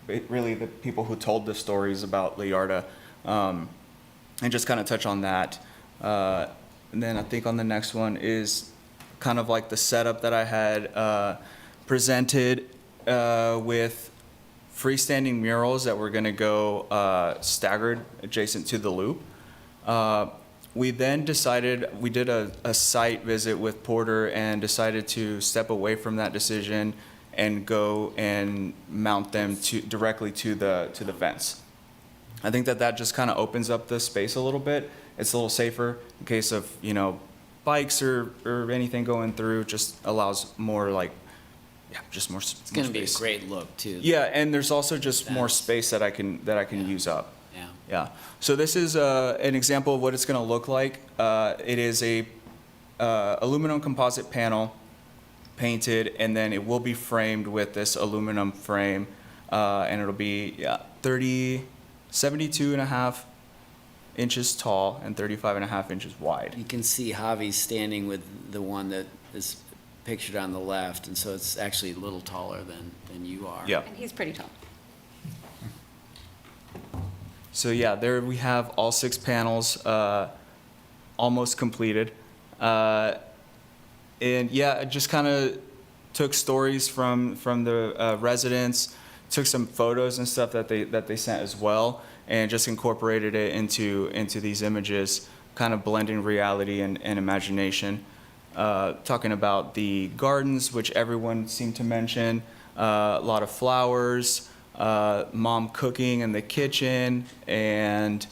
S8: really the people who told the stories about La Yarda, and just kind of touch on that. And then I think on the next one is kind of like the setup that I had presented with freestanding murals that were going to go staggered adjacent to the loop. We then decided, we did a site visit with Porter and decided to step away from that decision and go and mount them directly to the fence. I think that just kind of opens up the space a little bit. It's a little safer in case of, bikes or anything going through, just allows more just more space.
S2: It's going to be a great look too.
S8: Yeah, and there's also just more
S2: Fence.
S8: space that I can use up.
S2: Yeah.
S8: Yeah. So this is an example of what it's going to look like. It is a aluminum composite panel painted, and then it will be framed with this aluminum frame, and it'll be 72 and a half inches tall and 35 and a half inches wide.
S2: You can see Javi standing with the one that is pictured on the left, and so it's actually a little taller than you are.
S8: Yeah.
S5: And he's pretty tall.
S8: So yeah, there we have all 6 panels almost completed. And yeah, I just kind of took stories from the residents, took some photos and stuff that they sent as well, and just incorporated it into these images, kind of blending reality and imagination. Talking about the gardens, which everyone seemed to mention, a lot of flowers, mom cooking in the kitchen, and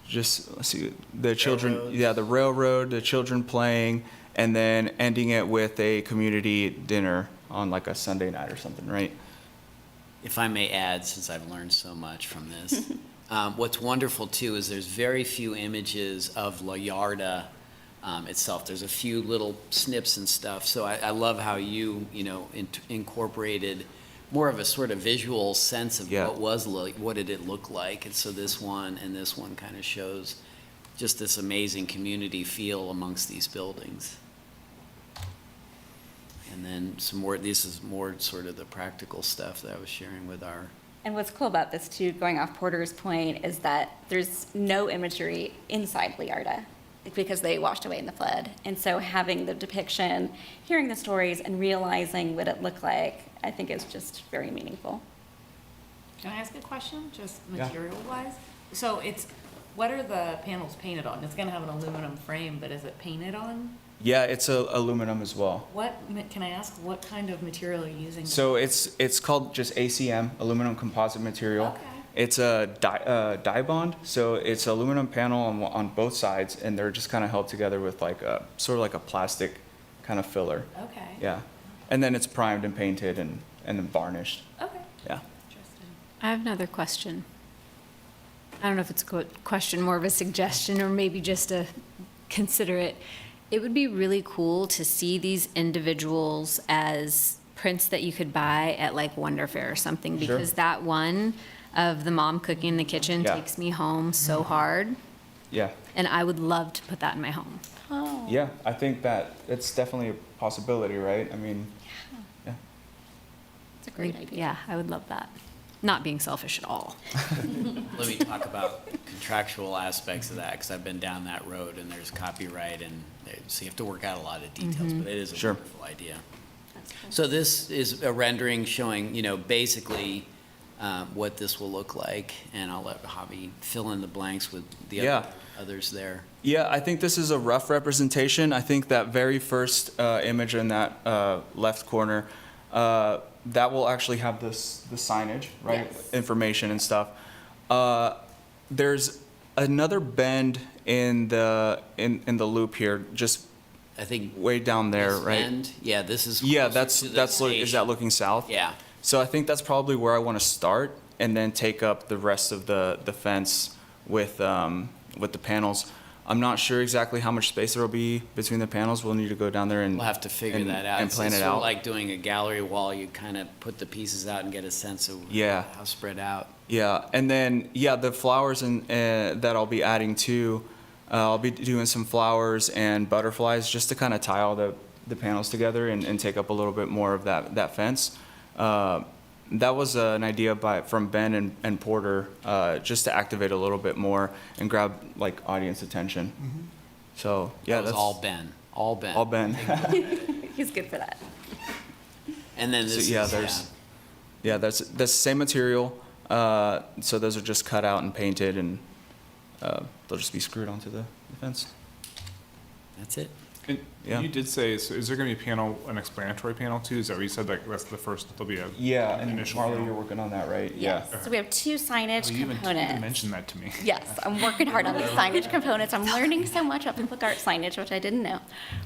S8: just, let's see, the children,
S2: Railroads.
S8: the railroad, the children playing, and then ending it with a community dinner on like a Sunday night or something, right?
S2: If I may add, since I've learned so much from this, what's wonderful too is there's very few images of La Yarda itself. There's a few little snips and stuff. So I love how you incorporated more of a sort of visual sense of
S8: Yeah.
S2: what did it look like. And so this one and this one kind of shows just this amazing community feel amongst these buildings. And then this is more sort of the practical stuff that I was sharing with our.
S5: And what's cool about this too, going off Porter's point, is that there's no imagery inside La Yarda because they washed away in the flood. And so having the depiction, hearing the stories, and realizing what it looked like, I think is just very meaningful.
S6: Can I ask a question, just
S8: Yeah.
S6: material-wise? So what are the panels painted on? It's gonna have an aluminum frame, but is it painted on?
S8: Yeah, it's aluminum as well.
S6: Can I ask, what kind of material are you using?
S8: So it's called just ACM, aluminum composite material.
S6: Okay.
S8: It's a dye bond, so it's aluminum panel on both sides, and they're just kind of held together with like a sort of like a plastic kind of filler.
S6: Okay.
S8: Yeah, and then it's primed and painted and then varnished.
S6: Okay.
S8: Yeah.
S6: Interesting.
S7: I have another question. I don't know if it's a question, more of a suggestion, or maybe just a consider it. It would be really cool to see these individuals as prints that you could buy at like Wonder Fair or something,
S8: Sure.
S7: because that one of the mom cooking in the kitchen
S8: Yeah.
S7: takes me home so hard.
S8: Yeah.
S7: And I would love to put that in my home.
S8: Yeah, I think that it's definitely a possibility, right? I mean, yeah.
S5: It's a great idea.
S7: Yeah, I would love that. Not being selfish at all.
S2: Let me talk about contractual aspects of that, because I've been down that road, and there's copyright, and so you have to work out a lot of details, but it is a
S8: Sure.
S2: wonderful idea.
S5: That's cool.
S2: So this is a rendering showing, basically what this will look like, and I'll let Javi fill in the blanks with the
S8: Yeah.
S2: others there.
S8: Yeah, I think this is a rough representation. I think that very first image in that left corner, that will actually have the signage, right?
S5: Yes.
S8: Information and stuff. There's another bend in the loop here, just
S2: I think.
S8: way down there,
S2: this
S8: right?
S2: end, yeah, this is.
S8: Yeah,
S2: closer to the
S8: is
S2: station.
S8: that looking south?
S2: Yeah.
S8: So I think that's probably where I want to start, and then take up the rest of the fence with the panels. I'm not sure exactly how much space there will be between the panels. We'll need to go down there and
S2: We'll have to figure
S8: and-
S2: that out.
S8: and plan
S2: It's
S8: it
S2: sort of
S8: out.
S2: like doing a gallery wall. You kind of put the pieces out and get a sense of
S8: Yeah.
S2: how spread out.
S8: Yeah, and then the flowers and that I'll be adding too. I'll be doing some flowers and butterflies just to kind of tie all the panels together and take up a little bit more of that fence. That was an idea from Ben and Porter, just to activate a little bit more and grab like audience attention. So yeah,
S2: That was
S8: that's
S2: all Ben, all Ben.
S8: all Ben.
S5: He's good for that.
S2: And then
S8: So,
S2: this
S8: yeah,
S2: is,
S8: there's that's the same material. So those are just cut out and painted, and they'll just be screwed onto the fence.
S2: that's it.
S1: And
S8: Yeah.
S1: you did say, so is there going to be an explanatory panel too? Is that what you said? Like that's the first, there'll be a.
S8: Yeah,
S1: an
S8: and
S1: initial
S8: Marlo,
S1: panel?
S8: you're working on that, right?
S5: Yes. So we have two signage
S1: Oh, you even
S5: components.
S1: mentioned that to me.
S5: Yes, I'm working hard on these signage components. I'm learning so much about public art signage, which I didn't know.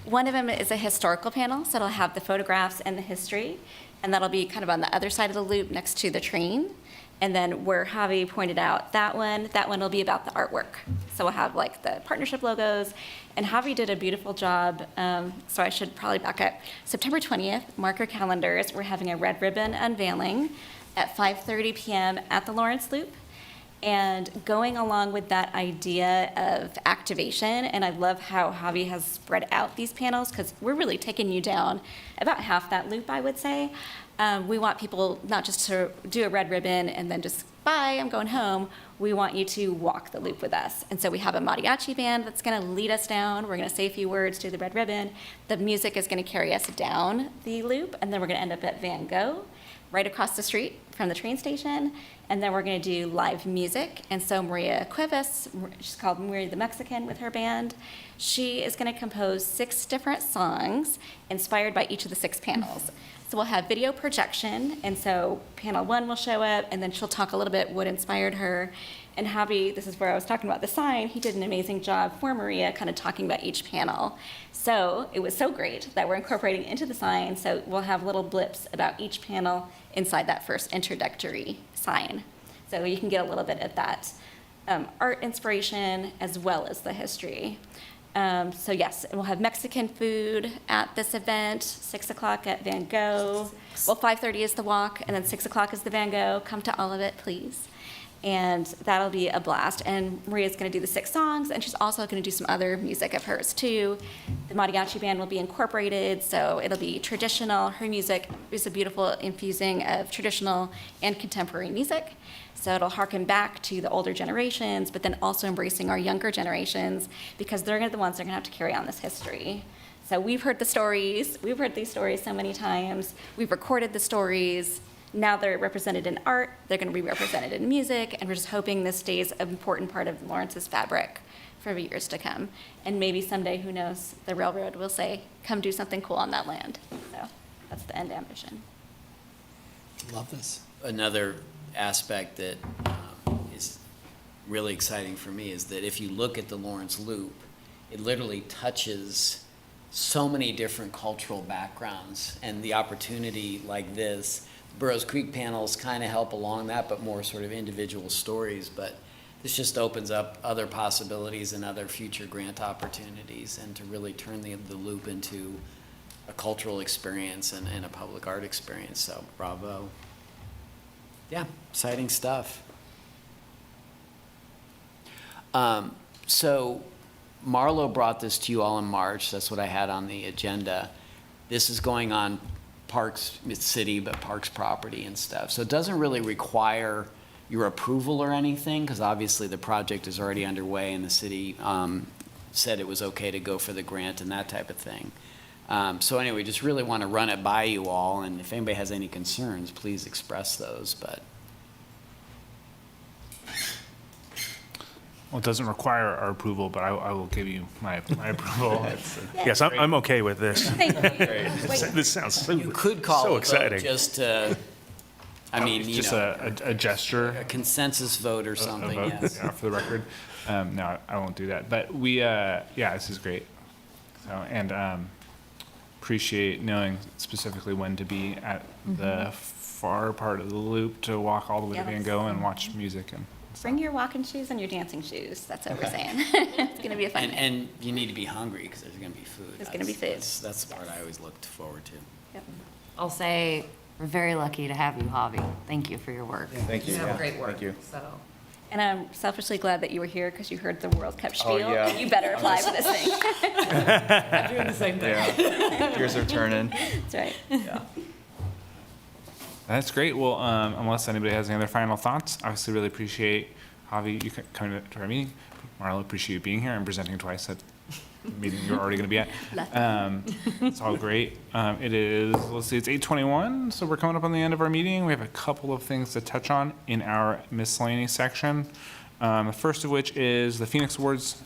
S5: One of them is a historical panel, so it'll have the photographs and the history, and that'll be kind of on the other side of the loop next to the train. And then where Javi pointed out that one will be about the artwork. So we'll have like the partnership logos, and Javi did a beautiful job. So I should probably back up. September 20th, mark your calendars. We're having a red ribbon unveiling at 5:30 p.m. at the Lawrence Loop. And going along with that idea of activation, and I love how Javi has spread out these panels, because we're really taking you down about half that loop, I would say. We want people not just to do a red ribbon and then just, bye, I'm going home. We want you to walk the loop with us. And so we have a mariachi band that's going to lead us down. We're going to say a few words to the red ribbon. The music is going to carry us down the loop, and then we're going to end up at Van Gogh, right across the street from the train station. And then we're going to do live music. And so Maria Cuevas, she's called Maria the Mexican with her band, she is going to compose 6 different songs inspired by each of the 6 panels. So we'll have video projection, and so panel 1 will show up, and then she'll talk a little bit what inspired her. And Javi, this is where I was talking about the sign, he did an amazing job for Maria, kind of talking about each panel. So it was so great that we're incorporating into the sign, so we'll have little blips about each panel inside that first introductory sign. So you can get a little bit of that art inspiration as well as the history. So yes, and we'll have Mexican food at this event, 6 o'clock at Van Gogh. Well, 5:30 is the walk, and then 6 o'clock is the Van Gogh. Come to all of it, please. And that'll be a blast. And Maria's going to do the 6 songs, and she's also going to do some other music of hers too. The mariachi band will be incorporated, so it'll be traditional. Her music is a beautiful infusing of traditional and contemporary music. So it'll harken back to the older generations, but then also embracing our younger generations, because they're the ones that are going to have to carry on this history. So we've heard the stories. We've heard these stories so many times. We've recorded the stories. Now they're represented in art. They're going to be represented in music, and we're just hoping this stays an important part of Lawrence's fabric for the years to come. And maybe someday, who knows, the railroad will say, come do something cool on that land. So that's the end ambition.
S3: Love this.
S2: Another aspect that is really exciting for me is that if you look at the Lawrence Loop, it literally touches so many different cultural backgrounds, and the opportunity like this, Burroughs Creek panels kind of help along that, but more sort of individual stories. But this just opens up other possibilities and other future grant opportunities, and to really turn the loop into a cultural experience and a public art experience. So bravo. Yeah, exciting stuff. So Marlo brought this to you all in March. That's what I had on the agenda. This is going on Parks, it's city, but Parks property and stuff. So it doesn't really require your approval or anything, because obviously the project is already underway and the city said it was okay to go for the grant and that type of thing. So anyway, just really want to run it by you all, and if anybody has any concerns, please express those, but.
S1: Well, it doesn't require our approval, but I will give you my approval.
S9: Yes, I'm okay with this.
S5: Thank you. Wait,
S9: This sounds so,
S2: You could call
S9: so
S2: a vote
S9: exciting.
S2: just to, I mean, you
S1: Just
S2: know,
S1: a gesture.
S2: a consensus vote or
S1: A
S2: something,
S1: vote,
S2: yes.
S1: yeah, for the record. No, I won't do that. But we, yeah, this is great. So, and appreciate knowing specifically when to be at the far part of the loop to walk all the way to
S5: Yeah,
S1: Van
S5: that's-
S1: Gogh and watch music and.
S5: Bring your walking shoes and your dancing shoes. That's what we're saying. It's going to be a fun day.
S2: And you need to be hungry, because there's gonna be food.
S5: There's gonna be food.
S2: That's the part I always looked forward to.
S5: Yep.
S6: I'll say, we're very lucky to have you, Javi. Thank you for your work.
S8: Thank you.
S6: You have
S8: Yeah,
S6: great work,
S8: thank you.
S6: so.
S5: And I'm selfishly glad that you were here because you heard the World Cup spiel.
S8: yeah.
S5: And you better apply for this thing.
S6: I'm doing the same thing.
S8: Yeah. Gears are turning.
S5: That's right.
S8: Yeah.
S1: That's great. Well, unless anybody has any other final thoughts, obviously really appreciate Javi, you coming to our meeting. Marlo, appreciate you being here and presenting twice at the meeting you're already going to be at. It's all great. It is, let's see, it's 8:21, so we're coming up on the end of our meeting. We have a couple of things to touch on in our miscellaneous section. The first of which is the Phoenix Awards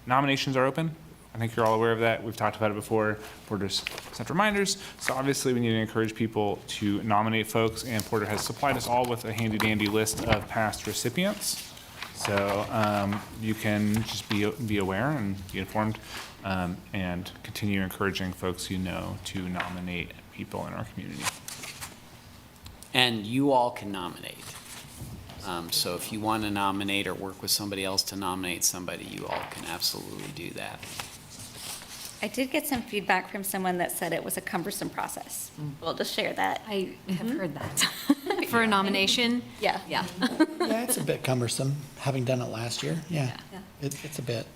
S1: nominations are open. I think you're all aware of that. We've talked about it before. Porter sent reminders. So obviously, we need to encourage people to nominate folks, and Porter has supplied us all with a handy-dandy list of past recipients. So you can just be aware and be informed, and continue encouraging folks you know to nominate people in our community.
S2: And you all can nominate. So if you want to nominate or work with somebody else to nominate somebody, you all can absolutely do that.
S5: I did get some feedback from someone that said it was a cumbersome process. We'll just share that.
S7: I have heard that. For a nomination?
S5: Yeah.
S7: Yeah.
S3: Yeah, it's a bit cumbersome, having done it last year. Yeah,
S5: Yeah.
S3: it's a bit.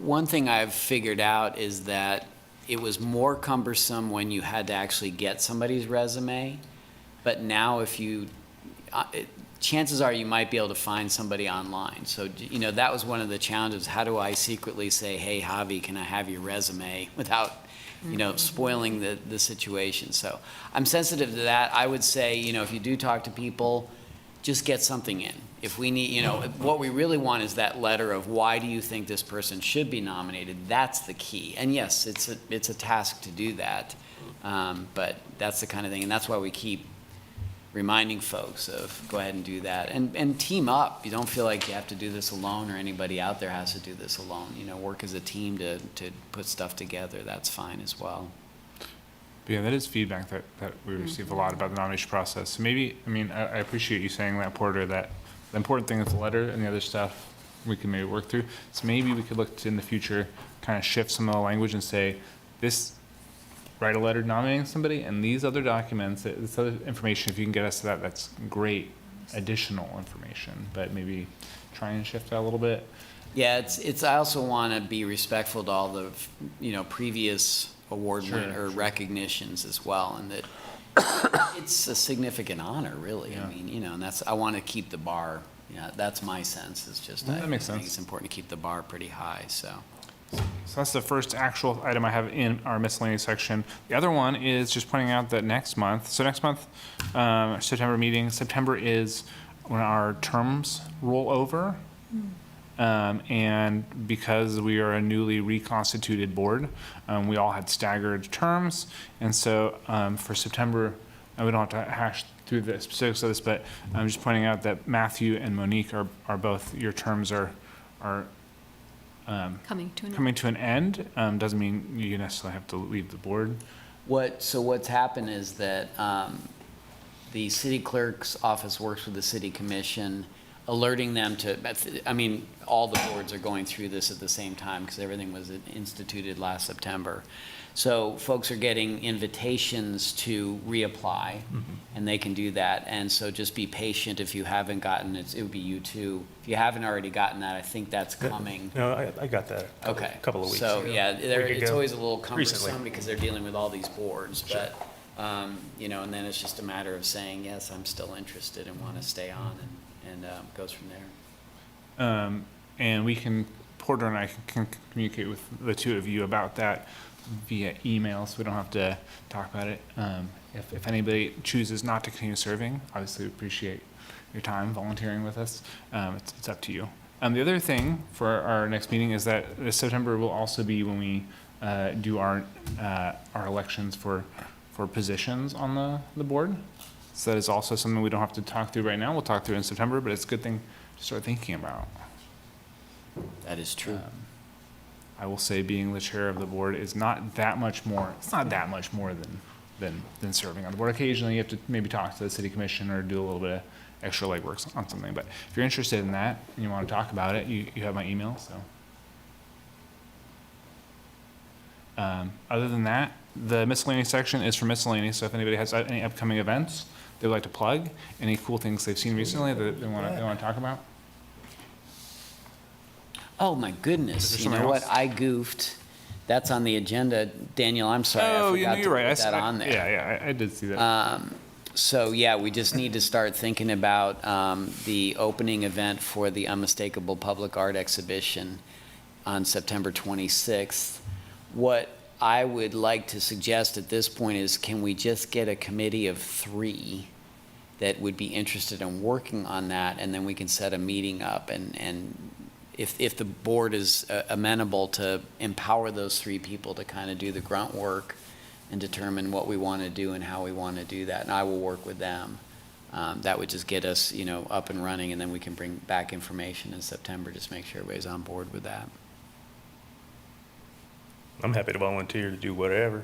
S2: One thing I've figured out is that it was more cumbersome when you had to actually get somebody's resume, but now if you, chances are you might be able to find somebody online. So, you know, that was one of the challenges. How do I secretly say, hey, Javi, can I have your resume without, you know, spoiling the situation? So I'm sensitive to that. I would say, you know, if you do talk to people, just get something in. If we need, you know, what we really want is that letter of why do you think this person should be nominated? That's the key. And yes, it's a task to do that. But that's the kind of thing, and that's why we keep reminding folks of go ahead and do that, and team up. You don't feel like you have to do this alone, or anybody out there has to do this alone. You know, work as a team to put stuff together. That's fine as well.
S1: But yeah, that is feedback that we receive a lot about the nomination process. So maybe, I mean, I appreciate you saying that, Porter, that the important thing is the letter, and the other stuff we can maybe work through. So maybe we could look to, in the future, kind of shift some of the language and say, write a letter nominating somebody, and these other documents, this other information, if you can get us to that, that's great additional information, but maybe try and shift that a little bit.
S2: Yeah, it's. I also want to be respectful to all the, you know, previous award or recognitions as well, and that it's a significant honor, really.
S1: Yeah.
S2: I mean, you know, and I want to keep the bar. Yeah, that's my sense. It's just
S1: That makes
S2: I think
S1: sense.
S2: it's important to keep the bar pretty high. So.
S1: So that's the first actual item I have in our miscellaneous section. The other one is just pointing out that next month, September meeting, September is when our terms roll over. And because we are a newly reconstituted board, we all had staggered terms. And so for September, we don't have to hash through the specifics of this, but I'm just pointing out that Matthew and Monique are both, your terms are
S7: Coming to an end.
S1: coming to an end. Doesn't mean you necessarily have to leave the board.
S2: What's happened is that the city clerk's office works with the city commission alerting them to, I mean, all the boards are going through this at the same time because everything was instituted last September. So folks are getting invitations to reapply, and they can do that. And so just be patient if you haven't gotten it. It would be you too. If you haven't already gotten that, I think that's coming.
S9: No, I got that a
S2: Okay.
S9: couple of weeks
S2: So,
S9: ago.
S2: yeah,
S9: Week
S2: it's
S9: ago.
S2: always a little cumbersome
S9: Recently.
S2: because they're dealing with all these boards. But, you know, and then it's just a matter of saying, yes, I'm still interested and want to stay on, and goes from there.
S1: And we can, Porter and I can communicate with the two of you about that via email, so we don't have to talk about it. If anybody chooses not to continue serving, obviously we appreciate your time volunteering with us. It's up to you. The other thing for our next meeting is that this September will also be when we do our elections for positions on the board. So that is also something we don't have to talk through right now. We'll talk through it in September, but it's a good thing to start thinking about.
S2: That is true.
S1: I will say being the chair of the board is not that much more, it's not that much more than serving on the board. Occasionally you have to maybe talk to the city commission or do a little bit of extra legwork on something, but if you're interested in that and you want to talk about it, you have my email, so. Other than that, the miscellaneous section is for miscellaneous, so if anybody has any upcoming events they would like to plug, any cool things they've seen recently that they want to talk about.
S2: Oh, my
S1: Is
S2: goodness.
S1: there
S2: You know
S1: something
S2: what?
S1: else?
S2: I goofed. That's on the agenda. Daniel, I'm sorry.
S1: Oh,
S2: I
S1: you
S2: forgot
S1: know,
S2: to
S1: you're right.
S2: put that on there.
S1: Yeah, I did see that.
S2: So, yeah, we just need to start thinking about the opening event for the Unmistakable Public Art Exhibition on September 26th. What I would like to suggest at this point is, can we just get a committee of 3 that would be interested in working on that, and then we can set a meeting up, and if the board is amenable to empower those 3 people to kind of do the grunt work and determine what we want to do and how we want to do that, and I will work with them. That would just get us, you know, up and running, and then we can bring back information in September, just make sure everybody's on board with that.
S9: I'm happy to volunteer to do whatever.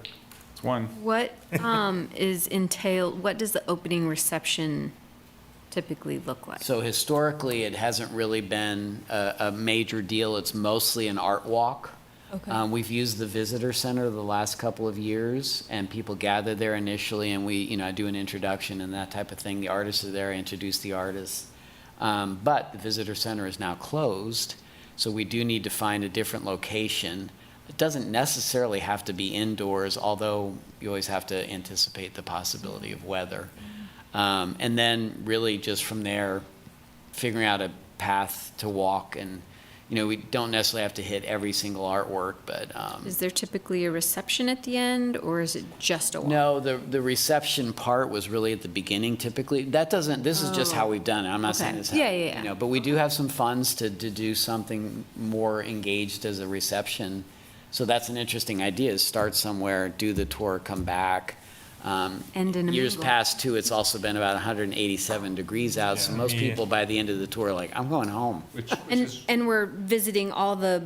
S1: It's one.
S7: What what does the opening reception typically look like?
S2: So historically, it hasn't really been a major deal. It's mostly an art walk.
S7: Okay.
S2: We've used the visitor center the last couple of years, and people gather there initially, and we, you know, I do an introduction and that type of thing. The artists are there, I introduce the artists. But the visitor center is now closed, so we do need to find a different location. It doesn't necessarily have to be indoors, although you always have to anticipate the possibility of weather. And then really just from there, figuring out a path to walk, and, you know, we don't necessarily have to hit every single artwork, but,
S7: Is there typically a reception at the end, or is it just a walk?
S2: no, the reception part was really at the beginning typically. That doesn't, this is just how we've done it. I'm not saying
S7: Okay.
S2: this.
S7: Yeah.
S2: You know, but we do have some funds to do something more engaged as a reception. So that's an interesting idea, is start somewhere, do the tour, come back.
S7: And in a
S2: Years
S7: mingle.
S2: past too, it's also been about 187 degrees out, so most people by the end of the tour are like, I'm going home.
S1: Which
S7: And,
S1: is,
S7: and we're visiting all the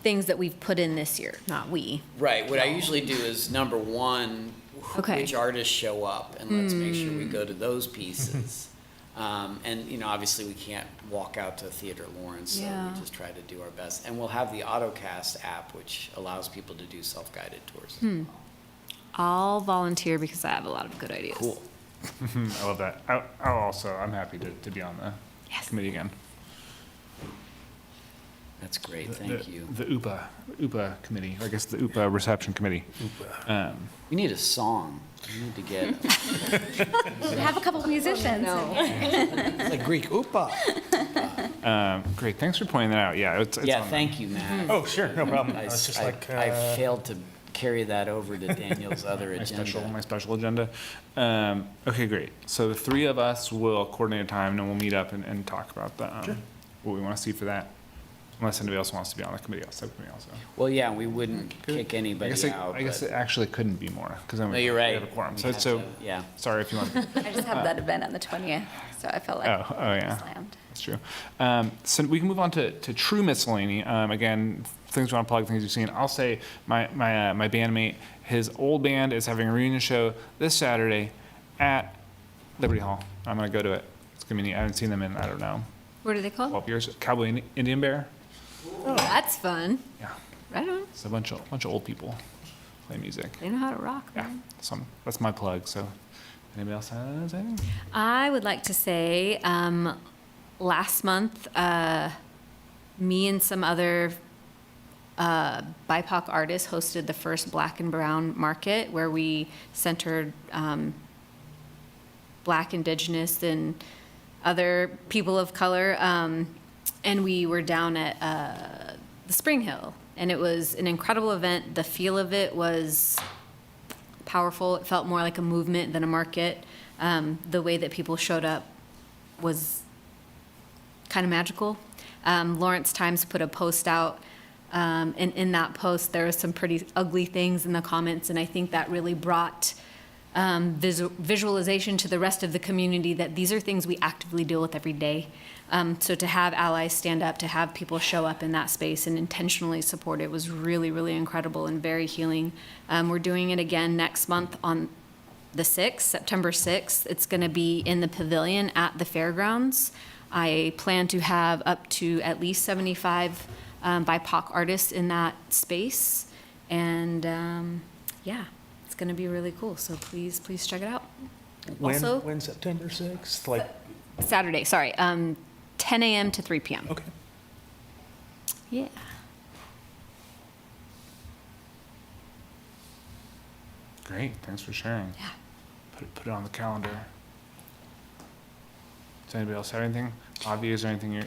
S7: things that we've put in this year, not we.
S2: Right, what I usually do is, number one,
S7: Okay.
S2: which artists show up, and let's make sure we go to those pieces. And, you know, obviously we can't walk out to Theater Lawrence, so
S7: Yeah.
S2: we just try to do our best. And we'll have the AutoCast app, which allows people to do self-guided tours.
S7: I'll volunteer because I have a lot of good ideas.
S2: Cool.
S1: I love that. I'm happy to be on the
S7: Yes.
S1: committee again.
S2: That's great, thank you.
S1: The UPA committee, or I guess the UPA reception committee.
S2: We need a song. We need to get,
S5: We have a couple of musicians.
S3: It's like Greek, oopa.
S1: Great, thanks for pointing that out. Yeah, it's
S2: yeah,
S1: on there.
S2: thank you, Matt.
S9: Oh, sure, no problem.
S2: I
S9: It's just
S2: I-
S9: like,
S2: I failed to carry that over to Daniel's other agenda.
S1: My special agenda. Okay, great. So the 3 of us will coordinate a time, and we'll meet up and talk about what we want to see for that. Unless anybody else wants to be on the committee, subcommittee also.
S2: Well, yeah, we wouldn't kick
S1: I
S2: anybody
S1: guess
S2: out.
S1: I guess
S2: but-
S1: it actually couldn't be more, because
S2: No, you're right.
S1: We have a quorum.
S2: We
S1: So,
S2: have
S1: so,
S2: to- yeah.
S1: sorry if you want.
S5: I just have that event on the 20th, so I felt like
S1: Oh, yeah.
S5: slammed.
S1: That's true. So we can move on to true miscellany. Again, things we want to plug, things you've seen. I'll say my bandmate, his old band is having a reunion show this Saturday at Liberty Hall. I'm going to go to it. It's going to be neat. I haven't seen them in, I don't know,
S7: What are they called?
S1: 12 years. Cowboy Indian Bear.
S7: Oh, that's fun.
S1: Yeah,
S7: Right on.
S1: it's a bunch of old people play music.
S7: They know how to rock,
S1: Yeah,
S7: man.
S1: so that's my plug. So, anybody else has anything?
S7: I would like to say, last month, me and some other BIPOC artists hosted the first Black and Brown Market, where we centered Black, Indigenous, and other people of color. And we were down at the Spring Hill, and it was an incredible event. The feel of it was powerful. It felt more like a movement than a market. The way that people showed up was kind of magical. Lawrence Times put a post out, and in that post, there was some pretty ugly things in the comments, and I think that really brought visualization to the rest of the community that these are things we actively deal with every day. So to have allies stand up, to have people show up in that space and intentionally support it was really, really incredible and very healing. We're doing it again next month on the 6th, September 6th. It's going to be in the pavilion at the fairgrounds. I plan to have up to at least 75 BIPOC artists in that space. And yeah, it's going to be really cool. So please check it out. Also,
S9: When September 6th? Like,
S7: Saturday, sorry, 10 a.m. to 3 p.m.
S9: okay.
S7: Yeah.
S1: Great, thanks for sharing.
S7: Yeah.
S1: Put it on the calendar. Does anybody else have anything? Avi, is there anything you're?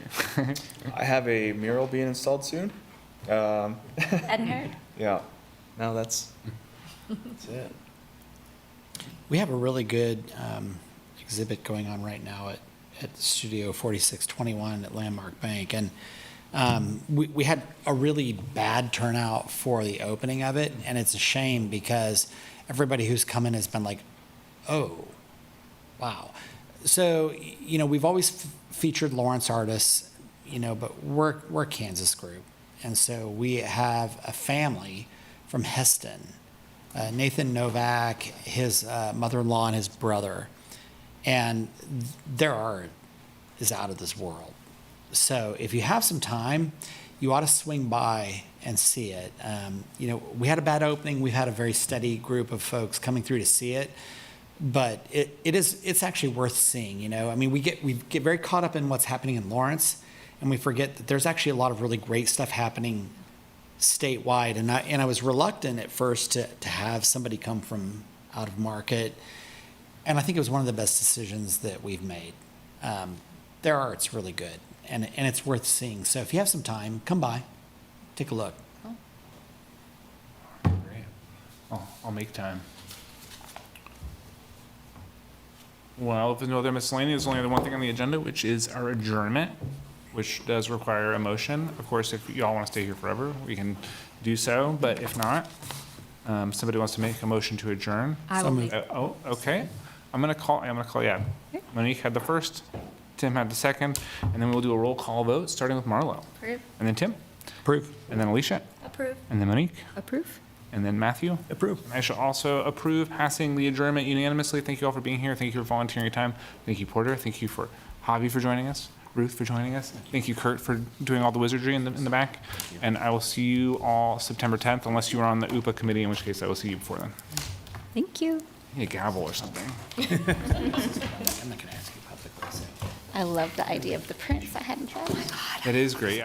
S8: I have a mural being installed soon.
S5: Hadn't heard.
S8: Yeah. No, that's it.
S3: We have a really good exhibit going on right now at Studio 4621 at Landmark Bank. And we had a really bad turnout for the opening of it. And it's a shame because everybody who's come in has been like, oh, wow. So, you know, we've always featured Lawrence artists, you know, but we're a Kansas group. And so we have a family from Heston, Nathan Novak, his mother-in-law, and his brother. And their art is out of this world. So if you have some time, you ought to swing by and see it. You know, we had a bad opening. We've had a very steady group of folks coming through to see it. But it's actually worth seeing, you know. I mean, we get very caught up in what's happening in Lawrence, and we forget that there's actually a lot of really great stuff happening statewide. And I was reluctant at first to have somebody come from out of market, and I think it was one of the best decisions that we've made. Their art's really good, and it's worth seeing. So if you have some time, come by, take a look.
S1: Great. I'll make time. Well, if there's no other miscellaneous, there's only one thing on the agenda, which is our adjournment, which does require a motion. Of course, if you all want to stay here forever, we can do so, but if not, somebody wants to make a motion to adjourn.
S7: I will make,
S1: Oh, okay. I'm gonna call, yeah. Monique had the first, Tim had the second, and then we'll do a roll call vote, starting with Marlo.
S5: Approve.
S1: And then Tim,
S3: Approve.
S1: and then Alicia,
S5: Approve.
S1: and then Monique,
S7: approve.
S1: and then Matthew.
S9: Approve.
S1: I shall also approve passing the adjournment unanimously. Thank you all for being here. Thank you for volunteering your time. Thank you, Porter. Thank you for Javi for joining us. Ruth for joining us. Thank you, Kurt, for doing all the wizardry in the back. And I will see you all September 10th, unless you are on the UPA committee, in which case I will see you before then.
S7: Thank you.
S1: Need a gavel or something.
S3: I'm not going to ask you publicly. So.
S5: I love the idea of the prints. I hadn't thought.
S1: That is great.